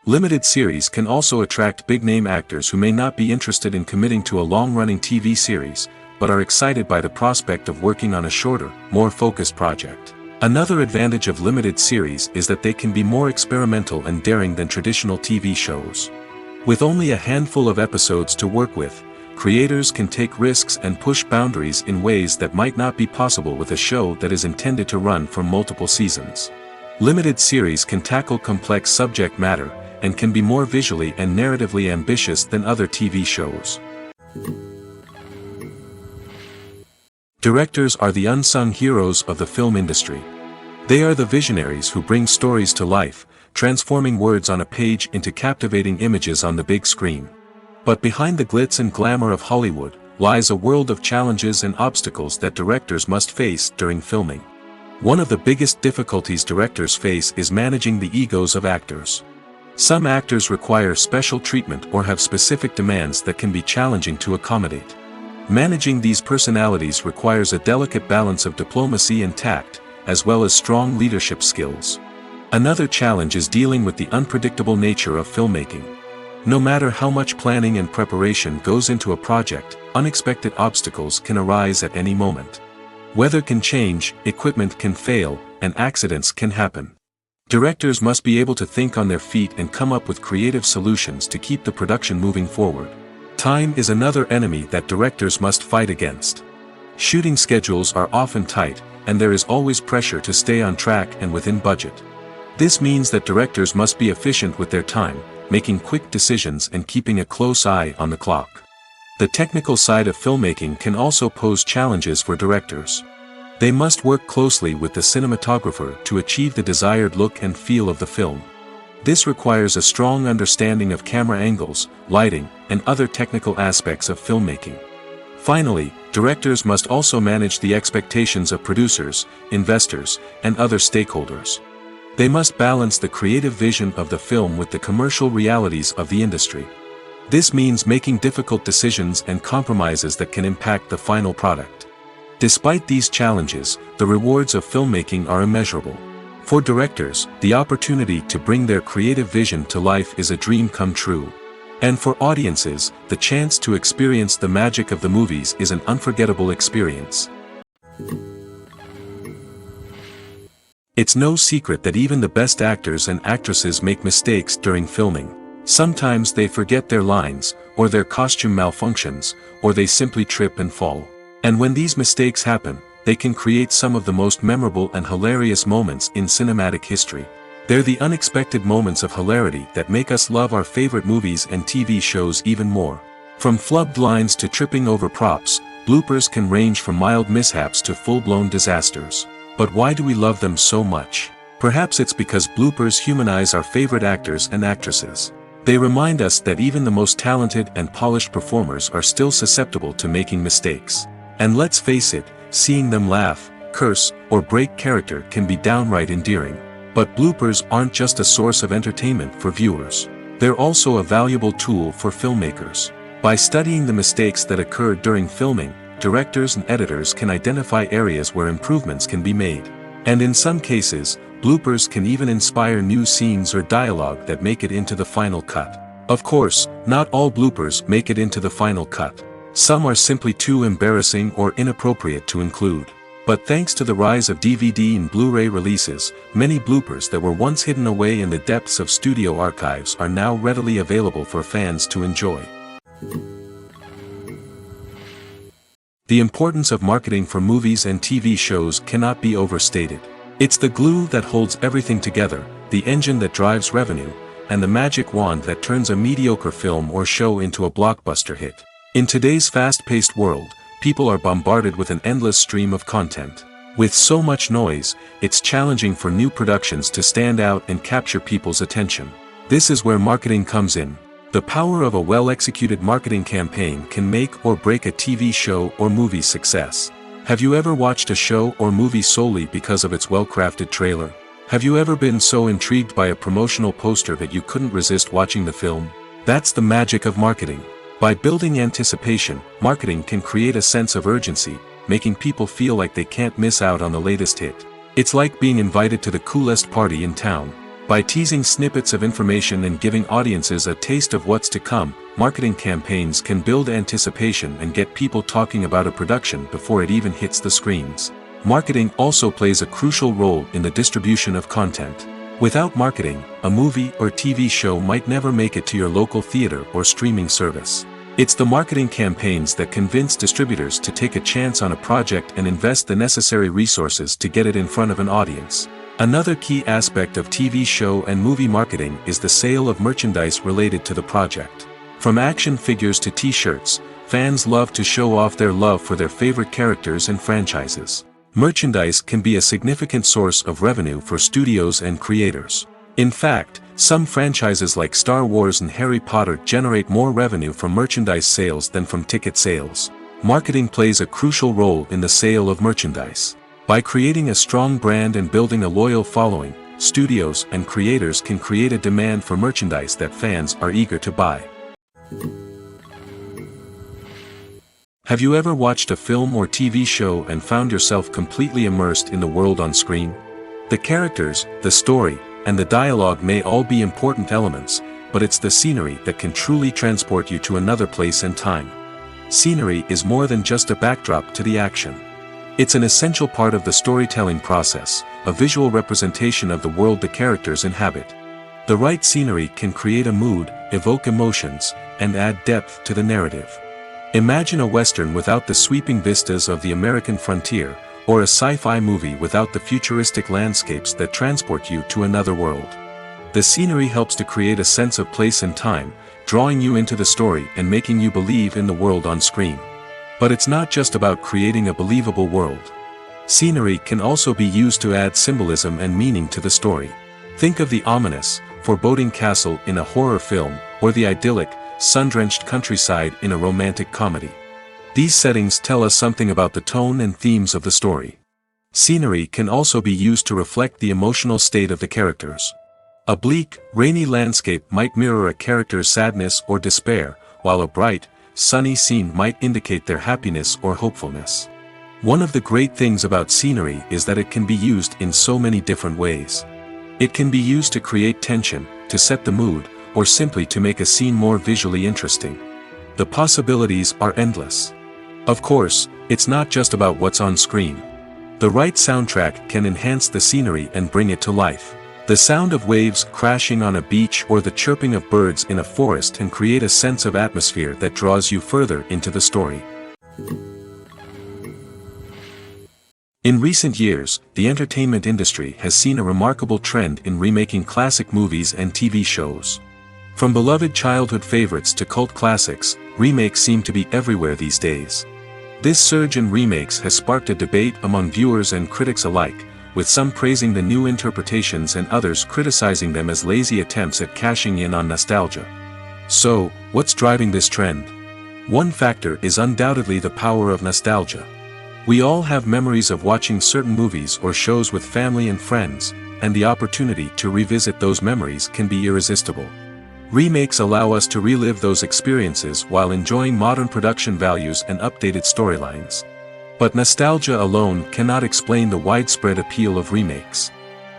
Limited series can also attract big-name actors who may not be interested in committing to a long-running TV series, but are excited by the prospect of working on a shorter, more focused project. Another advantage of limited series is that they can be more experimental and daring than traditional TV shows. With only a handful of episodes to work with, creators can take risks and push boundaries in ways that might not be possible with a show that is intended to run for multiple seasons. Limited series can tackle complex subject matter, and can be more visually and narratively ambitious than other TV shows. Directors are the unsung heroes of the film industry. They are the visionaries who bring stories to life, transforming words on a page into captivating images on the big screen. But behind the glitz and glamour of Hollywood, lies a world of challenges and obstacles that directors must face during filming. One of the biggest difficulties directors face is managing the egos of actors. Some actors require special treatment or have specific demands that can be challenging to accommodate. Managing these personalities requires a delicate balance of diplomacy and tact, as well as strong leadership skills. Another challenge is dealing with the unpredictable nature of filmmaking. No matter how much planning and preparation goes into a project, unexpected obstacles can arise at any moment. Weather can change, equipment can fail, and accidents can happen. Directors must be able to think on their feet and come up with creative solutions to keep the production moving forward. Time is another enemy that directors must fight against. Shooting schedules are often tight, and there is always pressure to stay on track and within budget. This means that directors must be efficient with their time, making quick decisions and keeping a close eye on the clock. The technical side of filmmaking can also pose challenges for directors. They must work closely with the cinematographer to achieve the desired look and feel of the film. This requires a strong understanding of camera angles, lighting, and other technical aspects of filmmaking. Finally, directors must also manage the expectations of producers, investors, and other stakeholders. They must balance the creative vision of the film with the commercial realities of the industry. This means making difficult decisions and compromises that can impact the final product. Despite these challenges, the rewards of filmmaking are immeasurable. For directors, the opportunity to bring their creative vision to life is a dream come true. And for audiences, the chance to experience the magic of the movies is an unforgettable experience. It's no secret that even the best actors and actresses make mistakes during filming. Sometimes they forget their lines, or their costume malfunctions, or they simply trip and fall. And when these mistakes happen, they can create some of the most memorable and hilarious moments in cinematic history. They're the unexpected moments of hilarity that make us love our favorite movies and TV shows even more. From flubbed lines to tripping over props, bloopers can range from mild mishaps to full-blown disasters. But why do we love them so much? Perhaps it's because bloopers humanize our favorite actors and actresses. They remind us that even the most talented and polished performers are still susceptible to making mistakes. And let's face it, seeing them laugh, curse, or break character can be downright endearing. But bloopers aren't just a source of entertainment for viewers. They're also a valuable tool for filmmakers. By studying the mistakes that occurred during filming, directors and editors can identify areas where improvements can be made. And in some cases, bloopers can even inspire new scenes or dialogue that make it into the final cut. Of course, not all bloopers make it into the final cut. Some are simply too embarrassing or inappropriate to include. But thanks to the rise of DVD and Blu-ray releases, many bloopers that were once hidden away in the depths of studio archives are now readily available for fans to enjoy. The importance of marketing for movies and TV shows cannot be overstated. It's the glue that holds everything together, the engine that drives revenue, and the magic wand that turns a mediocre film or show into a blockbuster hit. In today's fast-paced world, people are bombarded with an endless stream of content. With so much noise, it's challenging for new productions to stand out and capture people's attention. This is where marketing comes in. The power of a well-executed marketing campaign can make or break a TV show or movie's success. Have you ever watched a show or movie solely because of its well-crafted trailer? Have you ever been so intrigued by a promotional poster that you couldn't resist watching the film? That's the magic of marketing. By building anticipation, marketing can create a sense of urgency, making people feel like they can't miss out on the latest hit. It's like being invited to the coolest party in town. By teasing snippets of information and giving audiences a taste of what's to come, marketing campaigns can build anticipation and get people talking about a production before it even hits the screens. Marketing also plays a crucial role in the distribution of content. Without marketing, a movie or TV show might never make it to your local theater or streaming service. It's the marketing campaigns that convince distributors to take a chance on a project and invest the necessary resources to get it in front of an audience. Another key aspect of TV show and movie marketing is the sale of merchandise related to the project. From action figures to t-shirts, fans love to show off their love for their favorite characters and franchises. Merchandise can be a significant source of revenue for studios and creators. In fact, some franchises like Star Wars and Harry Potter generate more revenue from merchandise sales than from ticket sales. Marketing plays a crucial role in the sale of merchandise. By creating a strong brand and building a loyal following, studios and creators can create a demand for merchandise that fans are eager to buy. Have you ever watched a film or TV show and found yourself completely immersed in the world on screen? The characters, the story, and the dialogue may all be important elements, but it's the scenery that can truly transport you to another place and time. Scenery is more than just a backdrop to the action. It's an essential part of the storytelling process, a visual representation of the world the characters inhabit. The right scenery can create a mood, evoke emotions, and add depth to the narrative. Imagine a Western without the sweeping vistas of the American frontier, or a sci-fi movie without the futuristic landscapes that transport you to another world. The scenery helps to create a sense of place and time, drawing you into the story and making you believe in the world on screen. But it's not just about creating a believable world. Scenery can also be used to add symbolism and meaning to the story. Think of the ominous, foreboding castle in a horror film, or the idyllic, sun-drenched countryside in a romantic comedy. These settings tell us something about the tone and themes of the story. Scenery can also be used to reflect the emotional state of the characters. A bleak, rainy landscape might mirror a character's sadness or despair, while a bright, sunny scene might indicate their happiness or hopefulness. One of the great things about scenery is that it can be used in so many different ways. It can be used to create tension, to set the mood, or simply to make a scene more visually interesting. The possibilities are endless. Of course, it's not just about what's on screen. The right soundtrack can enhance the scenery and bring it to life. The sound of waves crashing on a beach or the chirping of birds in a forest can create a sense of atmosphere that draws you further into the story. In recent years, the entertainment industry has seen a remarkable trend in remaking classic movies and TV shows. From beloved childhood favorites to cult classics, remakes seem to be everywhere these days. This surge in remakes has sparked a debate among viewers and critics alike, with some praising the new interpretations and others criticizing them as lazy attempts at cashing in on nostalgia. So, what's driving this trend? One factor is undoubtedly the power of nostalgia. We all have memories of watching certain movies or shows with family and friends, and the opportunity to revisit those memories can be irresistible. Remakes allow us to relive those experiences while enjoying modern production values and updated storylines. But nostalgia alone cannot explain the widespread appeal of remakes.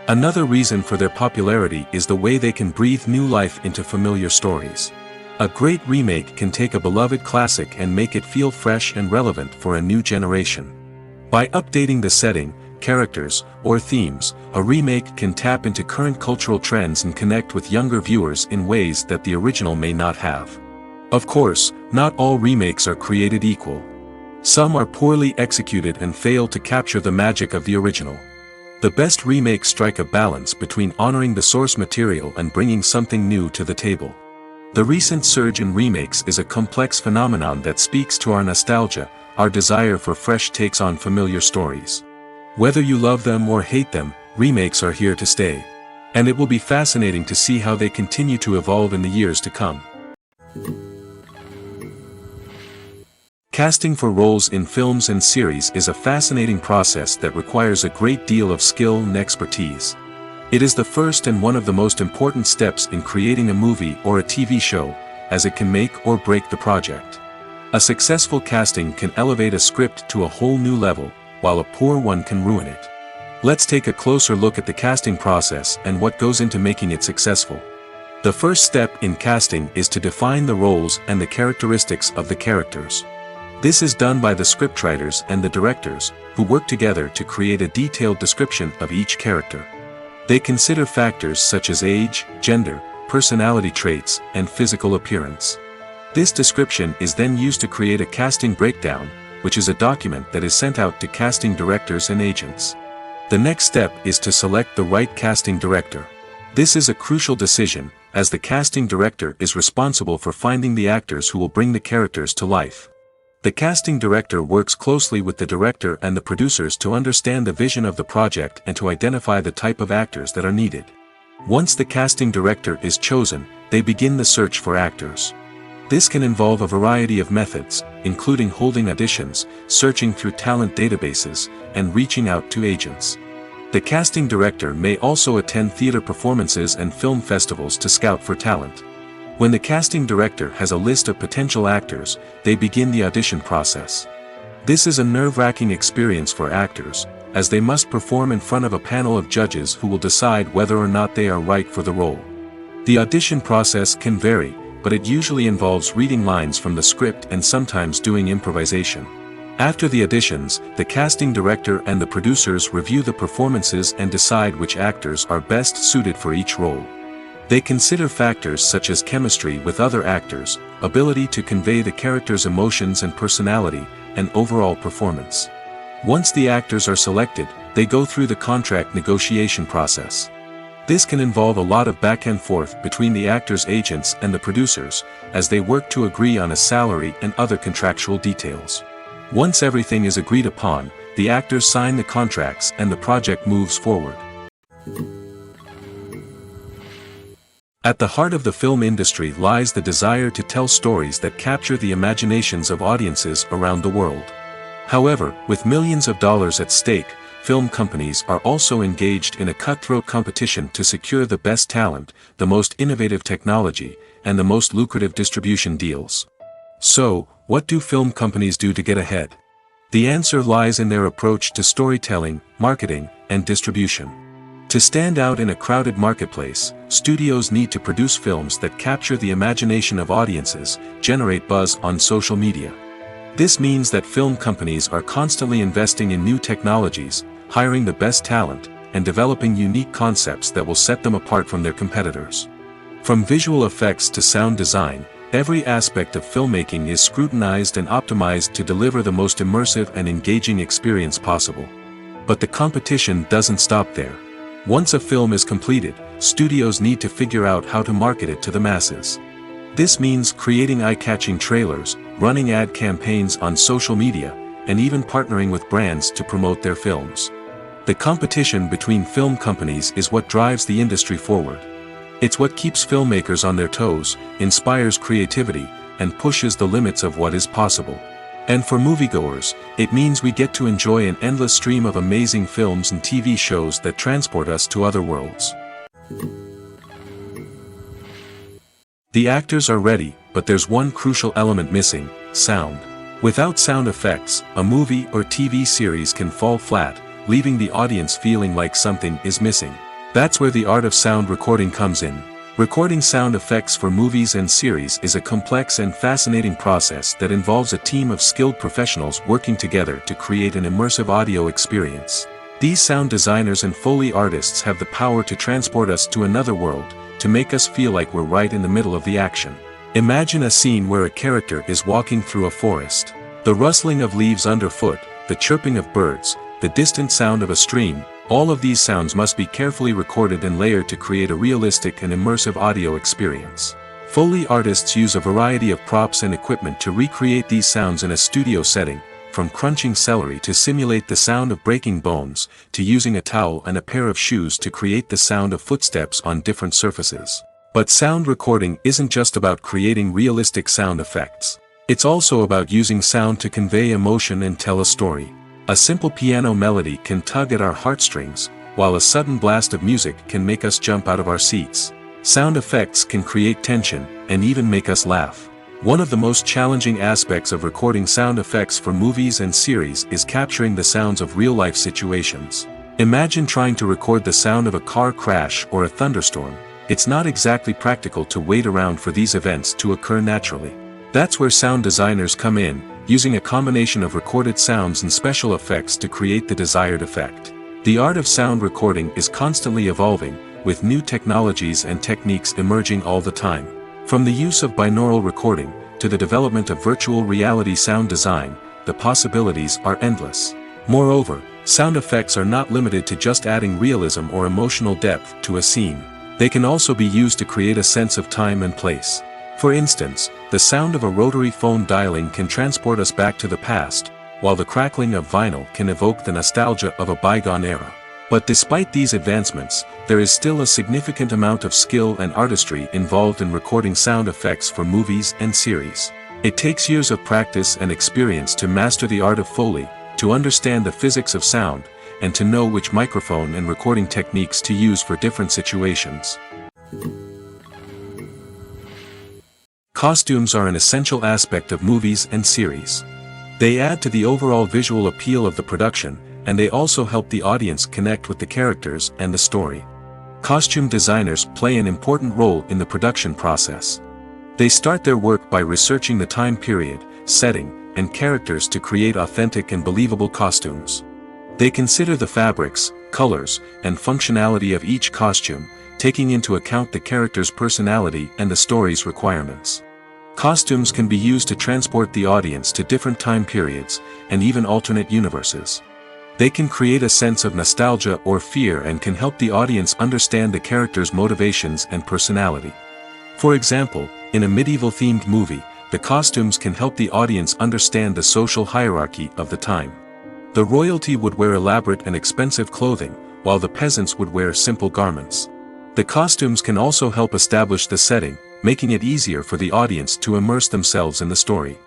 Another reason for their popularity is the way they can breathe new life into familiar stories. A great remake can take a beloved classic and make it feel fresh and relevant for a new generation. By updating the setting, characters, or themes, a remake can tap into current cultural trends and connect with younger viewers in ways that the original may not have. Of course, not all remakes are created equal. Some are poorly executed and fail to capture the magic of the original. The best remakes strike a balance between honoring the source material and bringing something new to the table. The recent surge in remakes is a complex phenomenon that speaks to our nostalgia, our desire for fresh takes on familiar stories. Whether you love them or hate them, remakes are here to stay. And it will be fascinating to see how they continue to evolve in the years to come. Casting for roles in films and series is a fascinating process that requires a great deal of skill and expertise. It is the first and one of the most important steps in creating a movie or a TV show, as it can make or break the project. A successful casting can elevate a script to a whole new level, while a poor one can ruin it. Let's take a closer look at the casting process and what goes into making it successful. The first step in casting is to define the roles and the characteristics of the characters. This is done by the scriptwriters and the directors, who work together to create a detailed description of each character. They consider factors such as age, gender, personality traits, and physical appearance. This description is then used to create a casting breakdown, which is a document that is sent out to casting directors and agents. The next step is to select the right casting director. This is a crucial decision, as the casting director is responsible for finding the actors who will bring the characters to life. The casting director works closely with the director and the producers to understand the vision of the project and to identify the type of actors that are needed. Once the casting director is chosen, they begin the search for actors. This can involve a variety of methods, including holding auditions, searching through talent databases, and reaching out to agents. The casting director may also attend theater performances and film festivals to scout for talent. When the casting director has a list of potential actors, they begin the audition process. This is a nerve-wracking experience for actors, as they must perform in front of a panel of judges who will decide whether or not they are right for the role. The audition process can vary, but it usually involves reading lines from the script and sometimes doing improvisation. After the auditions, the casting director and the producers review the performances and decide which actors are best suited for each role. They consider factors such as chemistry with other actors, ability to convey the character's emotions and personality, and overall performance. Once the actors are selected, they go through the contract negotiation process. This can involve a lot of back and forth between the actors' agents and the producers, as they work to agree on a salary and other contractual details. Once everything is agreed upon, the actors sign the contracts and the project moves forward. At the heart of the film industry lies the desire to tell stories that capture the imaginations of audiences around the world. However, with millions of dollars at stake, film companies are also engaged in a cutthroat competition to secure the best talent, the most innovative technology, and the most lucrative distribution deals. So, what do film companies do to get ahead? The answer lies in their approach to storytelling, marketing, and distribution. To stand out in a crowded marketplace, studios need to produce films that capture the imagination of audiences, generate buzz on social media. This means that film companies are constantly investing in new technologies, hiring the best talent, and developing unique concepts that will set them apart from their competitors. From visual effects to sound design, every aspect of filmmaking is scrutinized and optimized to deliver the most immersive and engaging experience possible. But the competition doesn't stop there. Once a film is completed, studios need to figure out how to market it to the masses. This means creating eye-catching trailers, running ad campaigns on social media, and even partnering with brands to promote their films. The competition between film companies is what drives the industry forward. It's what keeps filmmakers on their toes, inspires creativity, and pushes the limits of what is possible. And for moviegoers, it means we get to enjoy an endless stream of amazing films and TV shows that transport us to other worlds. The actors are ready, but there's one crucial element missing: sound. Without sound effects, a movie or TV series can fall flat, leaving the audience feeling like something is missing. That's where the art of sound recording comes in. Recording sound effects for movies and series is a complex and fascinating process that involves a team of skilled professionals working together to create an immersive audio experience. These sound designers and Foley artists have the power to transport us to another world, to make us feel like we're right in the middle of the action. Imagine a scene where a character is walking through a forest. The rustling of leaves underfoot, the chirping of birds, the distant sound of a stream, all of these sounds must be carefully recorded and layered to create a realistic and immersive audio experience. Foley artists use a variety of props and equipment to recreate these sounds in a studio setting, from crunching celery to simulate the sound of breaking bones, to using a towel and a pair of shoes to create the sound of footsteps on different surfaces. But sound recording isn't just about creating realistic sound effects. It's also about using sound to convey emotion and tell a story. A simple piano melody can tug at our heartstrings, while a sudden blast of music can make us jump out of our seats. Sound effects can create tension, and even make us laugh. One of the most challenging aspects of recording sound effects for movies and series is capturing the sounds of real-life situations. Imagine trying to record the sound of a car crash or a thunderstorm. It's not exactly practical to wait around for these events to occur naturally. That's where sound designers come in, using a combination of recorded sounds and special effects to create the desired effect. The art of sound recording is constantly evolving, with new technologies and techniques emerging all the time. From the use of binaural recording, to the development of virtual reality sound design, the possibilities are endless. Moreover, sound effects are not limited to just adding realism or emotional depth to a scene. They can also be used to create a sense of time and place. For instance, the sound of a rotary phone dialing can transport us back to the past, while the crackling of vinyl can evoke the nostalgia of a bygone era. But despite these advancements, there is still a significant amount of skill and artistry involved in recording sound effects for movies and series. It takes years of practice and experience to master the art of Foley, to understand the physics of sound, and to know which microphone and recording techniques to use for different situations. Costumes are an essential aspect of movies and series. They add to the overall visual appeal of the production, and they also help the audience connect with the characters and the story. Costume designers play an important role in the production process. They start their work by researching the time period, setting, and characters to create authentic and believable costumes. They consider the fabrics, colors, and functionality of each costume, taking into account the character's personality and the story's requirements. Costumes can be used to transport the audience to different time periods, and even alternate universes. They can create a sense of nostalgia or fear and can help the audience understand the character's motivations and personality. For example, in a medieval-themed movie, the costumes can help the audience understand the social hierarchy of the time. The royalty would wear elaborate and expensive clothing, while the peasants would wear simple garments. The costumes can also help establish the setting, making it easier for the audience to immerse themselves in the story.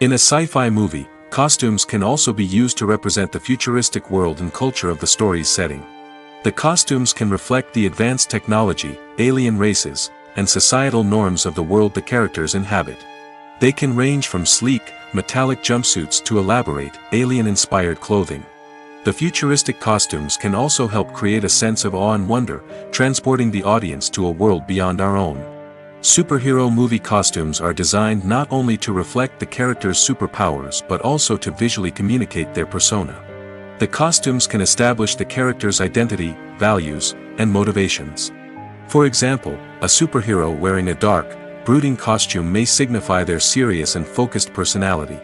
In a sci-fi movie, costumes can also be used to represent the futuristic world and culture of the story's setting. The costumes can reflect the advanced technology, alien races, and societal norms of the world the characters inhabit. They can range from sleek, metallic jumpsuits to elaborate, alien-inspired clothing. The futuristic costumes can also help create a sense of awe and wonder, transporting the audience to a world beyond our own. Superhero movie costumes are designed not only to reflect the character's superpowers but also to visually communicate their persona. The costumes can establish the character's identity, values, and motivations. For example, a superhero wearing a dark, brooding costume may signify their serious and focused personality.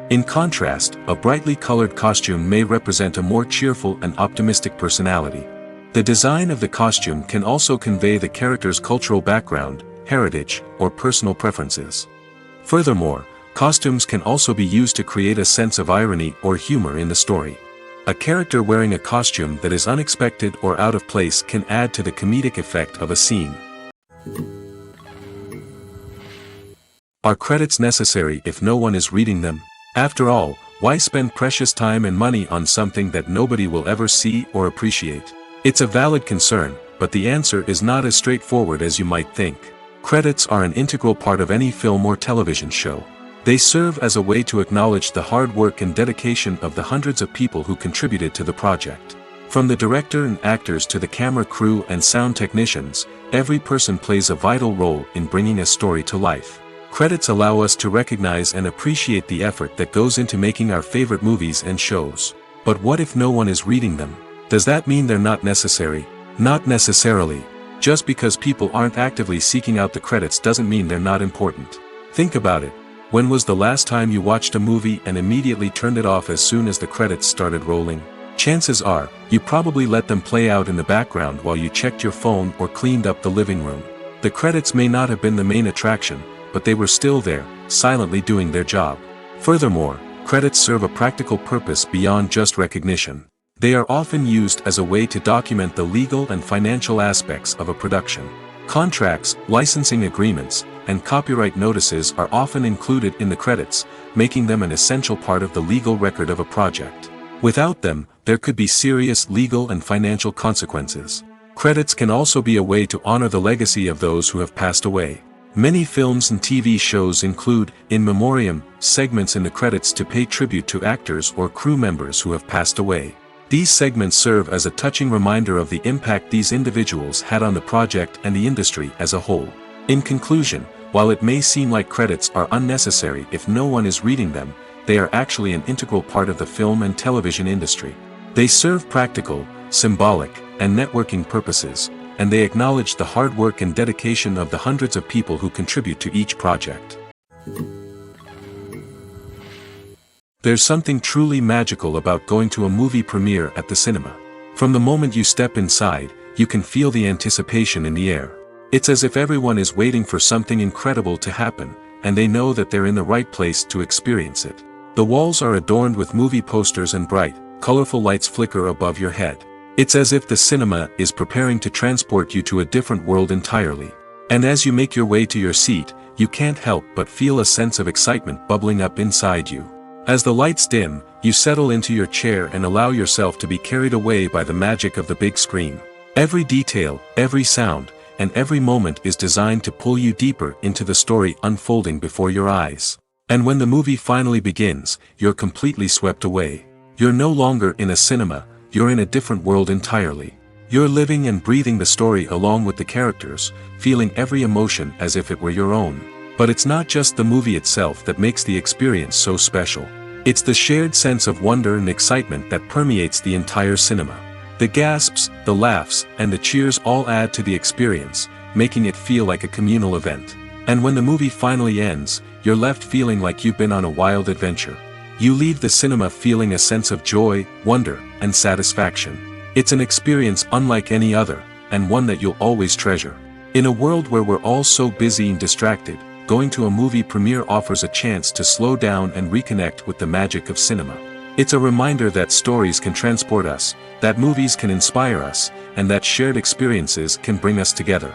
In contrast, a brightly colored costume may represent a more cheerful and optimistic personality. The design of the costume can also convey the character's cultural background, heritage, or personal preferences. Furthermore, costumes can also be used to create a sense of irony or humor in the story. A character wearing a costume that is unexpected or out of place can add to the comedic effect of a scene. Are credits necessary if no one is reading them? After all, why spend precious time and money on something that nobody will ever see or appreciate? It's a valid concern, but the answer is not as straightforward as you might think. Credits are an integral part of any film or television show. They serve as a way to acknowledge the hard work and dedication of the hundreds of people who contributed to the project. From the director and actors to the camera crew and sound technicians, every person plays a vital role in bringing a story to life. Credits allow us to recognize and appreciate the effort that goes into making our favorite movies and shows. But what if no one is reading them? Does that mean they're not necessary? Not necessarily. Just because people aren't actively seeking out the credits doesn't mean they're not important. Think about it. When was the last time you watched a movie and immediately turned it off as soon as the credits started rolling? Chances are, you probably let them play out in the background while you checked your phone or cleaned up the living room. The credits may not have been the main attraction, but they were still there, silently doing their job. Furthermore, credits serve a practical purpose beyond just recognition. They are often used as a way to document the legal and financial aspects of a production. Contracts, licensing agreements, and copyright notices are often included in the credits, making them an essential part of the legal record of a project. Without them, there could be serious legal and financial consequences. Credits can also be a way to honor the legacy of those who have passed away. Many films and TV shows include, in memoriam, segments in the credits to pay tribute to actors or crew members who have passed away. These segments serve as a touching reminder of the impact these individuals had on the project and the industry as a whole. In conclusion, while it may seem like credits are unnecessary if no one is reading them, they are actually an integral part of the film and television industry. They serve practical, symbolic, and networking purposes, and they acknowledge the hard work and dedication of the hundreds of people who contribute to each project. There's something truly magical about going to a movie premiere at the cinema. From the moment you step inside, you can feel the anticipation in the air. It's as if everyone is waiting for something incredible to happen, and they know that they're in the right place to experience it. The walls are adorned with movie posters and bright, colorful lights flicker above your head. It's as if the cinema is preparing to transport you to a different world entirely. And as you make your way to your seat, you can't help but feel a sense of excitement bubbling up inside you. As the lights dim, you settle into your chair and allow yourself to be carried away by the magic of the big screen. Every detail, every sound, and every moment is designed to pull you deeper into the story unfolding before your eyes. And when the movie finally begins, you're completely swept away. You're no longer in a cinema, you're in a different world entirely. You're living and breathing the story along with the characters, feeling every emotion as if it were your own. But it's not just the movie itself that makes the experience so special. It's the shared sense of wonder and excitement that permeates the entire cinema. The gasps, the laughs, and the cheers all add to the experience, making it feel like a communal event. And when the movie finally ends, you're left feeling like you've been on a wild adventure. You leave the cinema feeling a sense of joy, wonder, and satisfaction. It's an experience unlike any other, and one that you'll always treasure. In a world where we're all so busy and distracted, going to a movie premiere offers a chance to slow down and reconnect with the magic of cinema. It's a reminder that stories can transport us, that movies can inspire us, and that shared experiences can bring us together.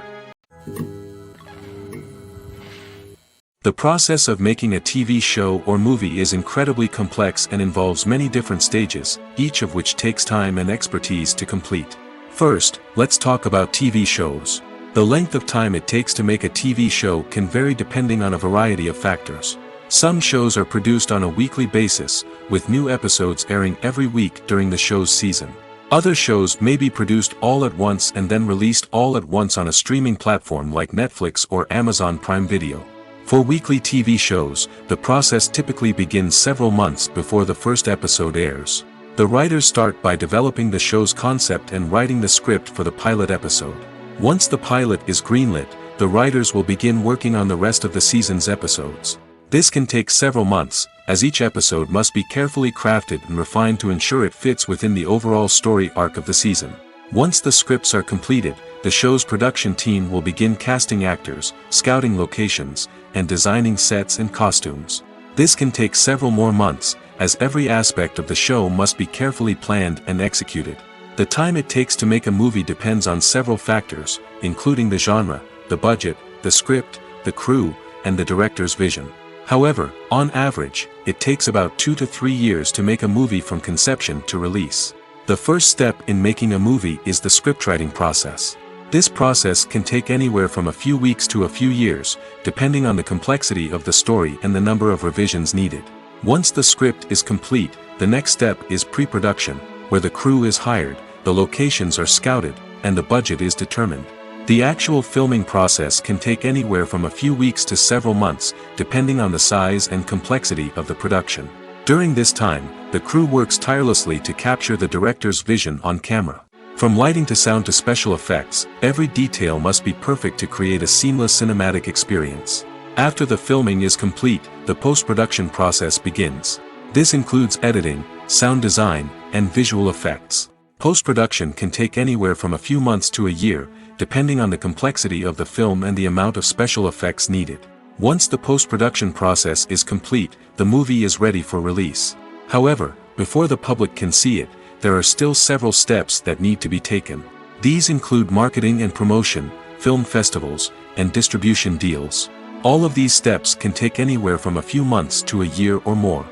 The process of making a TV show or movie is incredibly complex and involves many different stages, each of which takes time and expertise to complete. First, let's talk about TV shows. The length of time it takes to make a TV show can vary depending on a variety of factors. Some shows are produced on a weekly basis, with new episodes airing every week during the show's season. Other shows may be produced all at once and then released all at once on a streaming platform like Netflix or Amazon Prime Video. For weekly TV shows, the process typically begins several months before the first episode airs. The writers start by developing the show's concept and writing the script for the pilot episode. Once the pilot is greenlit, the writers will begin working on the rest of the season's episodes. This can take several months, as each episode must be carefully crafted and refined to ensure it fits within the overall story arc of the season. Once the scripts are completed, the show's production team will begin casting actors, scouting locations, and designing sets and costumes. This can take several more months, as every aspect of the show must be carefully planned and executed. The time it takes to make a movie depends on several factors, including the genre, the budget, the script, the crew, and the director's vision. However, on average, it takes about 2 to 3 years to make a movie from conception to release. The first step in making a movie is the scriptwriting process. This process can take anywhere from a few weeks to a few years, depending on the complexity of the story and the number of revisions needed. Once the script is complete, the next step is pre-production, where the crew is hired, the locations are scouted, and the budget is determined. The actual filming process can take anywhere from a few weeks to several months, depending on the size and complexity of the production. During this time, the crew works tirelessly to capture the director's vision on camera. From lighting to sound to special effects, every detail must be perfect to create a seamless cinematic experience. After the filming is complete, the post-production process begins. This includes editing, sound design, and visual effects. Post-production can take anywhere from a few months to a year, depending on the complexity of the film and the amount of special effects needed. Once the post-production process is complete, the movie is ready for release. However, before the public can see it, there are still several steps that need to be taken. These include marketing and promotion, film festivals, and distribution deals. All of these steps can take anywhere from a few months to a year or more.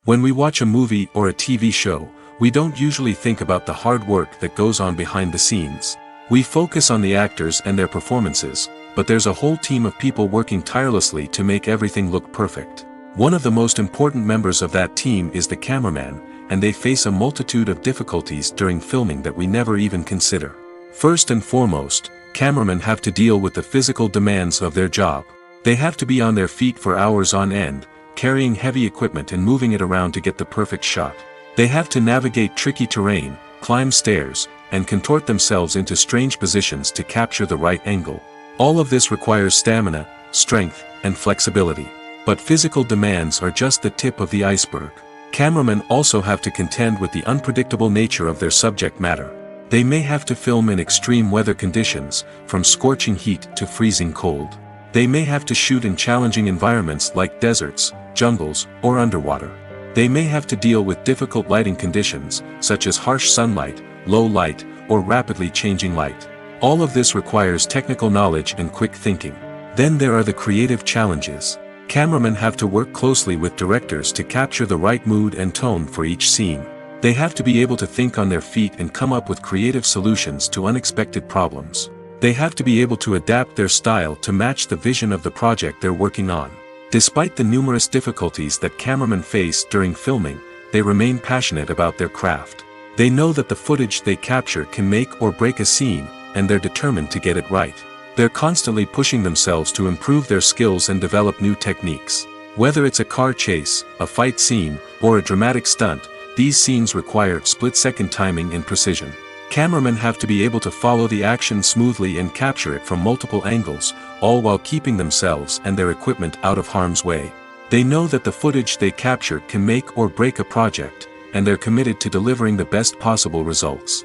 When we watch a movie or a TV show, we don't usually think about the hard work that goes on behind the scenes. We focus on the actors and their performances, but there's a whole team of people working tirelessly to make everything look perfect. One of the most important members of that team is the cameraman, and they face a multitude of difficulties during filming that we never even consider. First and foremost, cameramen have to deal with the physical demands of their job. They have to be on their feet for hours on end, carrying heavy equipment and moving it around to get the perfect shot. They have to navigate tricky terrain, climb stairs, and contort themselves into strange positions to capture the right angle. All of this requires stamina, strength, and flexibility. But physical demands are just the tip of the iceberg. Cameramen also have to contend with the unpredictable nature of their subject matter. They may have to film in extreme weather conditions, from scorching heat to freezing cold. They may have to shoot in challenging environments like deserts, jungles, or underwater. They may have to deal with difficult lighting conditions, such as harsh sunlight, low light, or rapidly changing light. All of this requires technical knowledge and quick thinking. Then there are the creative challenges. Cameramen have to work closely with directors to capture the right mood and tone for each scene. They have to be able to think on their feet and come up with creative solutions to unexpected problems. They have to be able to adapt their style to match the vision of the project they're working on. Despite the numerous difficulties that cameramen face during filming, they remain passionate about their craft. They know that the footage they capture can make or break a scene, and they're determined to get it right. They're constantly pushing themselves to improve their skills and develop new techniques. Whether it's a car chase, a fight scene, or a dramatic stunt, these scenes require split-second timing and precision. Cameramen have to be able to follow the action smoothly and capture it from multiple angles, all while keeping themselves and their equipment out of harm's way. They know that the footage they capture can make or break a project, and they're committed to delivering the best possible results.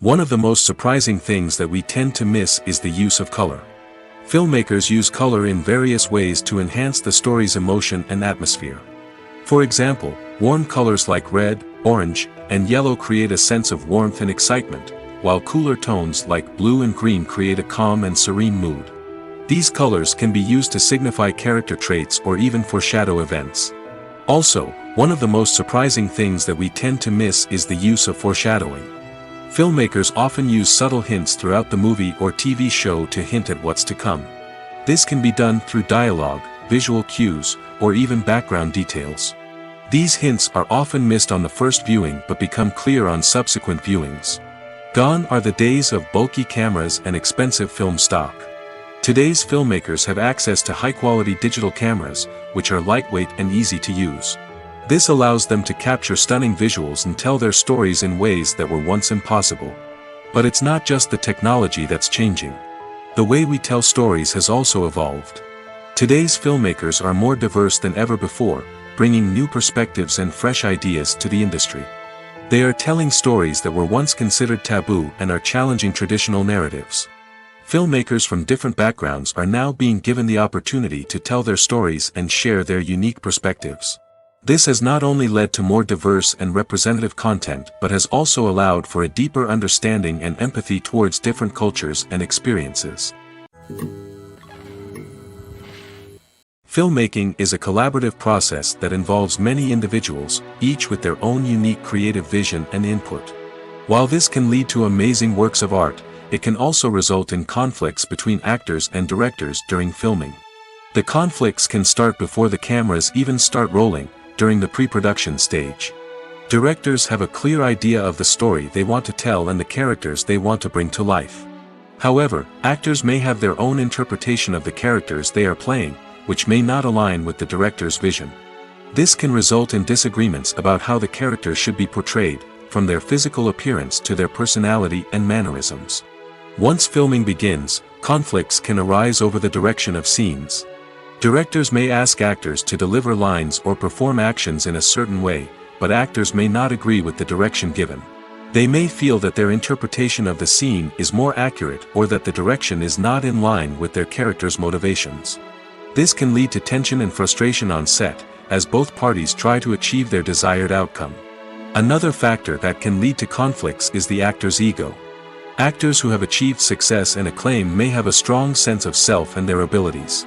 One of the most surprising things that we tend to miss is the use of color. Filmmakers use color in various ways to enhance the story's emotion and atmosphere. For example, warm colors like red, orange, and yellow create a sense of warmth and excitement, while cooler tones like blue and green create a calm and serene mood. These colors can be used to signify character traits or even foreshadow events. Also, one of the most surprising things that we tend to miss is the use of foreshadowing. Filmmakers often use subtle hints throughout the movie or TV show to hint at what's to come. This can be done through dialogue, visual cues, or even background details. These hints are often missed on the first viewing but become clear on subsequent viewings. Gone are the days of bulky cameras and expensive film stock. Today's filmmakers have access to high-quality digital cameras, which are lightweight and easy to use. This allows them to capture stunning visuals and tell their stories in ways that were once impossible. But it's not just the technology that's changing. The way we tell stories has also evolved. Today's filmmakers are more diverse than ever before, bringing new perspectives and fresh ideas to the industry. They are telling stories that were once considered taboo and are challenging traditional narratives. Filmmakers from different backgrounds are now being given the opportunity to tell their stories and share their unique perspectives. This has not only led to more diverse and representative content but has also allowed for a deeper understanding and empathy towards different cultures and experiences. Filmmaking is a collaborative process that involves many individuals, each with their own unique creative vision and input. While this can lead to amazing works of art, it can also result in conflicts between actors and directors during filming. The conflicts can start before the cameras even start rolling, during the pre-production stage. Directors have a clear idea of the story they want to tell and the characters they want to bring to life. However, actors may have their own interpretation of the characters they are playing, which may not align with the director's vision. This can result in disagreements about how the characters should be portrayed, from their physical appearance to their personality and mannerisms. Once filming begins, conflicts can arise over the direction of scenes. Directors may ask actors to deliver lines or perform actions in a certain way, but actors may not agree with the direction given. They may feel that their interpretation of the scene is more accurate or that the direction is not in line with their character's motivations. This can lead to tension and frustration on set, as both parties try to achieve their desired outcome. Another factor that can lead to conflicts is the actor's ego. Actors who have achieved success and acclaim may have a strong sense of self and their abilities.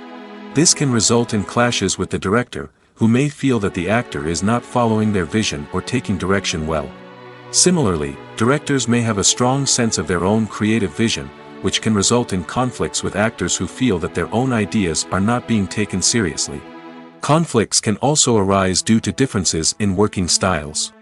This can result in clashes with the director, who may feel that the actor is not following their vision or taking direction well. Similarly, directors may have a strong sense of their own creative vision, which can result in conflicts with actors who feel that their own ideas are not being taken seriously. Conflicts can also arise due to differences in working styles.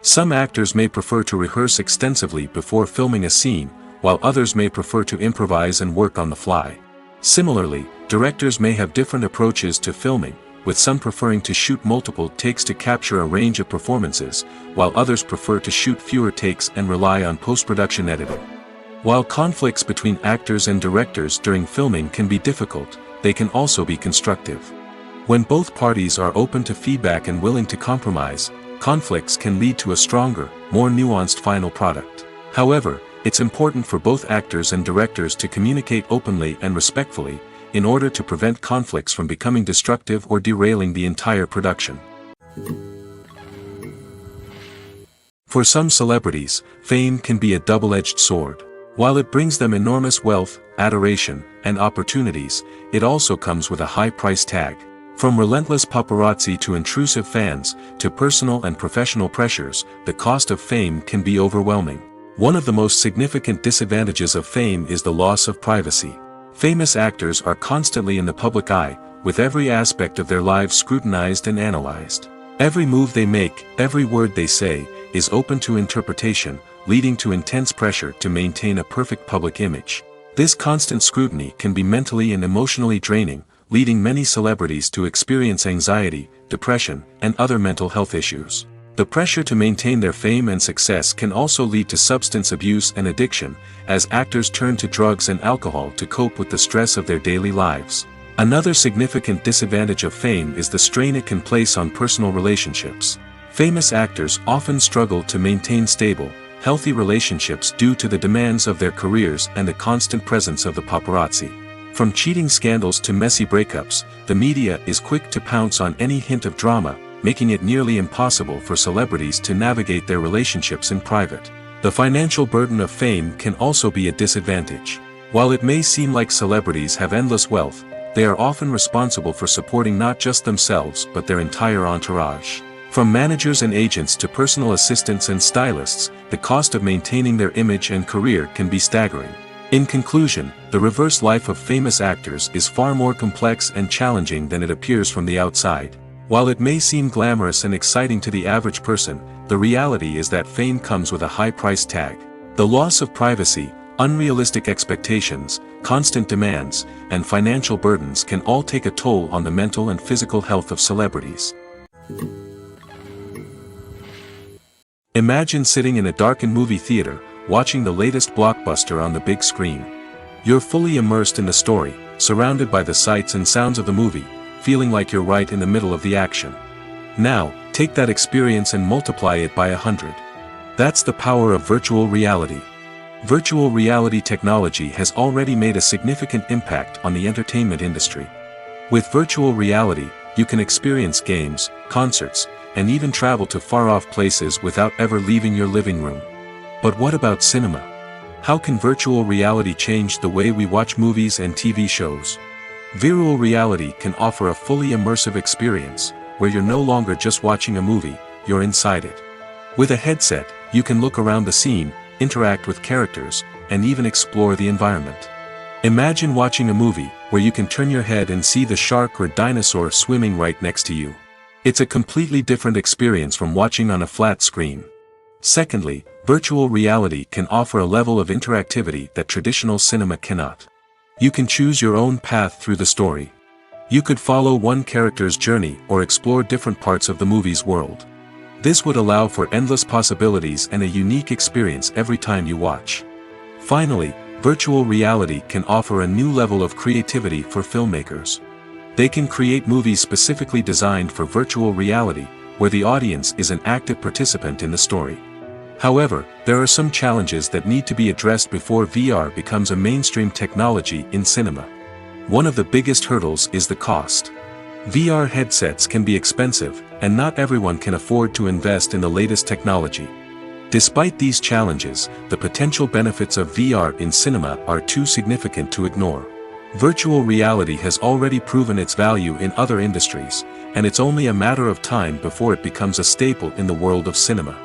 Some actors may prefer to rehearse extensively before filming a scene, while others may prefer to improvise and work on the fly. Similarly, directors may have different approaches to filming, with some preferring to shoot multiple takes to capture a range of performances, while others prefer to shoot fewer takes and rely on post-production editing. While conflicts between actors and directors during filming can be difficult, they can also be constructive. When both parties are open to feedback and willing to compromise, conflicts can lead to a stronger, more nuanced final product. However, it's important for both actors and directors to communicate openly and respectfully, in order to prevent conflicts from becoming destructive or derailing the entire production. For some celebrities, fame can be a double-edged sword. While it brings them enormous wealth, adoration, and opportunities, it also comes with a high price tag. From relentless paparazzi to intrusive fans, to personal and professional pressures, the cost of fame can be overwhelming. One of the most significant disadvantages of fame is the loss of privacy. Famous actors are constantly in the public eye, with every aspect of their lives scrutinized and analyzed. Every move they make, every word they say, is open to interpretation, leading to intense pressure to maintain a perfect public image. This constant scrutiny can be mentally and emotionally draining, leading many celebrities to experience anxiety, depression, and other mental health issues. The pressure to maintain their fame and success can also lead to substance abuse and addiction, as actors turn to drugs and alcohol to cope with the stress of their daily lives. Another significant disadvantage of fame is the strain it can place on personal relationships. Famous actors often struggle to maintain stable, healthy relationships due to the demands of their careers and the constant presence of the paparazzi. From cheating scandals to messy breakups, the media is quick to pounce on any hint of drama, making it nearly impossible for celebrities to navigate their relationships in private. The financial burden of fame can also be a disadvantage. While it may seem like celebrities have endless wealth, they are often responsible for supporting not just themselves but their entire entourage. From managers and agents to personal assistants and stylists, the cost of maintaining their image and career can be staggering. In conclusion, the reverse life of famous actors is far more complex and challenging than it appears from the outside. While it may seem glamorous and exciting to the average person, the reality is that fame comes with a high price tag. The loss of privacy, unrealistic expectations, constant demands, and financial burdens can all take a toll on the mental and physical health of celebrities. Imagine sitting in a darkened movie theater, watching the latest blockbuster on the big screen. You're fully immersed in the story, surrounded by the sights and sounds of the movie, feeling like you're right in the middle of the action. Now, take that experience and multiply it by 100. That's the power of virtual reality. Virtual reality technology has already made a significant impact on the entertainment industry. With virtual reality, you can experience games, concerts, and even travel to far-off places without ever leaving your living room. But what about cinema? How can virtual reality change the way we watch movies and TV shows? Virtual reality can offer a fully immersive experience, where you're no longer just watching a movie, you're inside it. With a headset, you can look around the scene, interact with characters, and even explore the environment. Imagine watching a movie, where you can turn your head and see the shark or dinosaur swimming right next to you. It's a completely different experience from watching on a flat screen. Secondly, virtual reality can offer a level of interactivity that traditional cinema cannot. You can choose your own path through the story. You could follow one character's journey or explore different parts of the movie's world. This would allow for endless possibilities and a unique experience every time you watch. Finally, virtual reality can offer a new level of creativity for filmmakers. They can create movies specifically designed for virtual reality, where the audience is an active participant in the story. However, there are some challenges that need to be addressed before VR becomes a mainstream technology in cinema. One of the biggest hurdles is the cost. VR headsets can be expensive, and not everyone can afford to invest in the latest technology. Despite these challenges, the potential benefits of VR in cinema are too significant to ignore. Virtual reality has already proven its value in other industries, and it's only a matter of time before it becomes a staple in the world of cinema.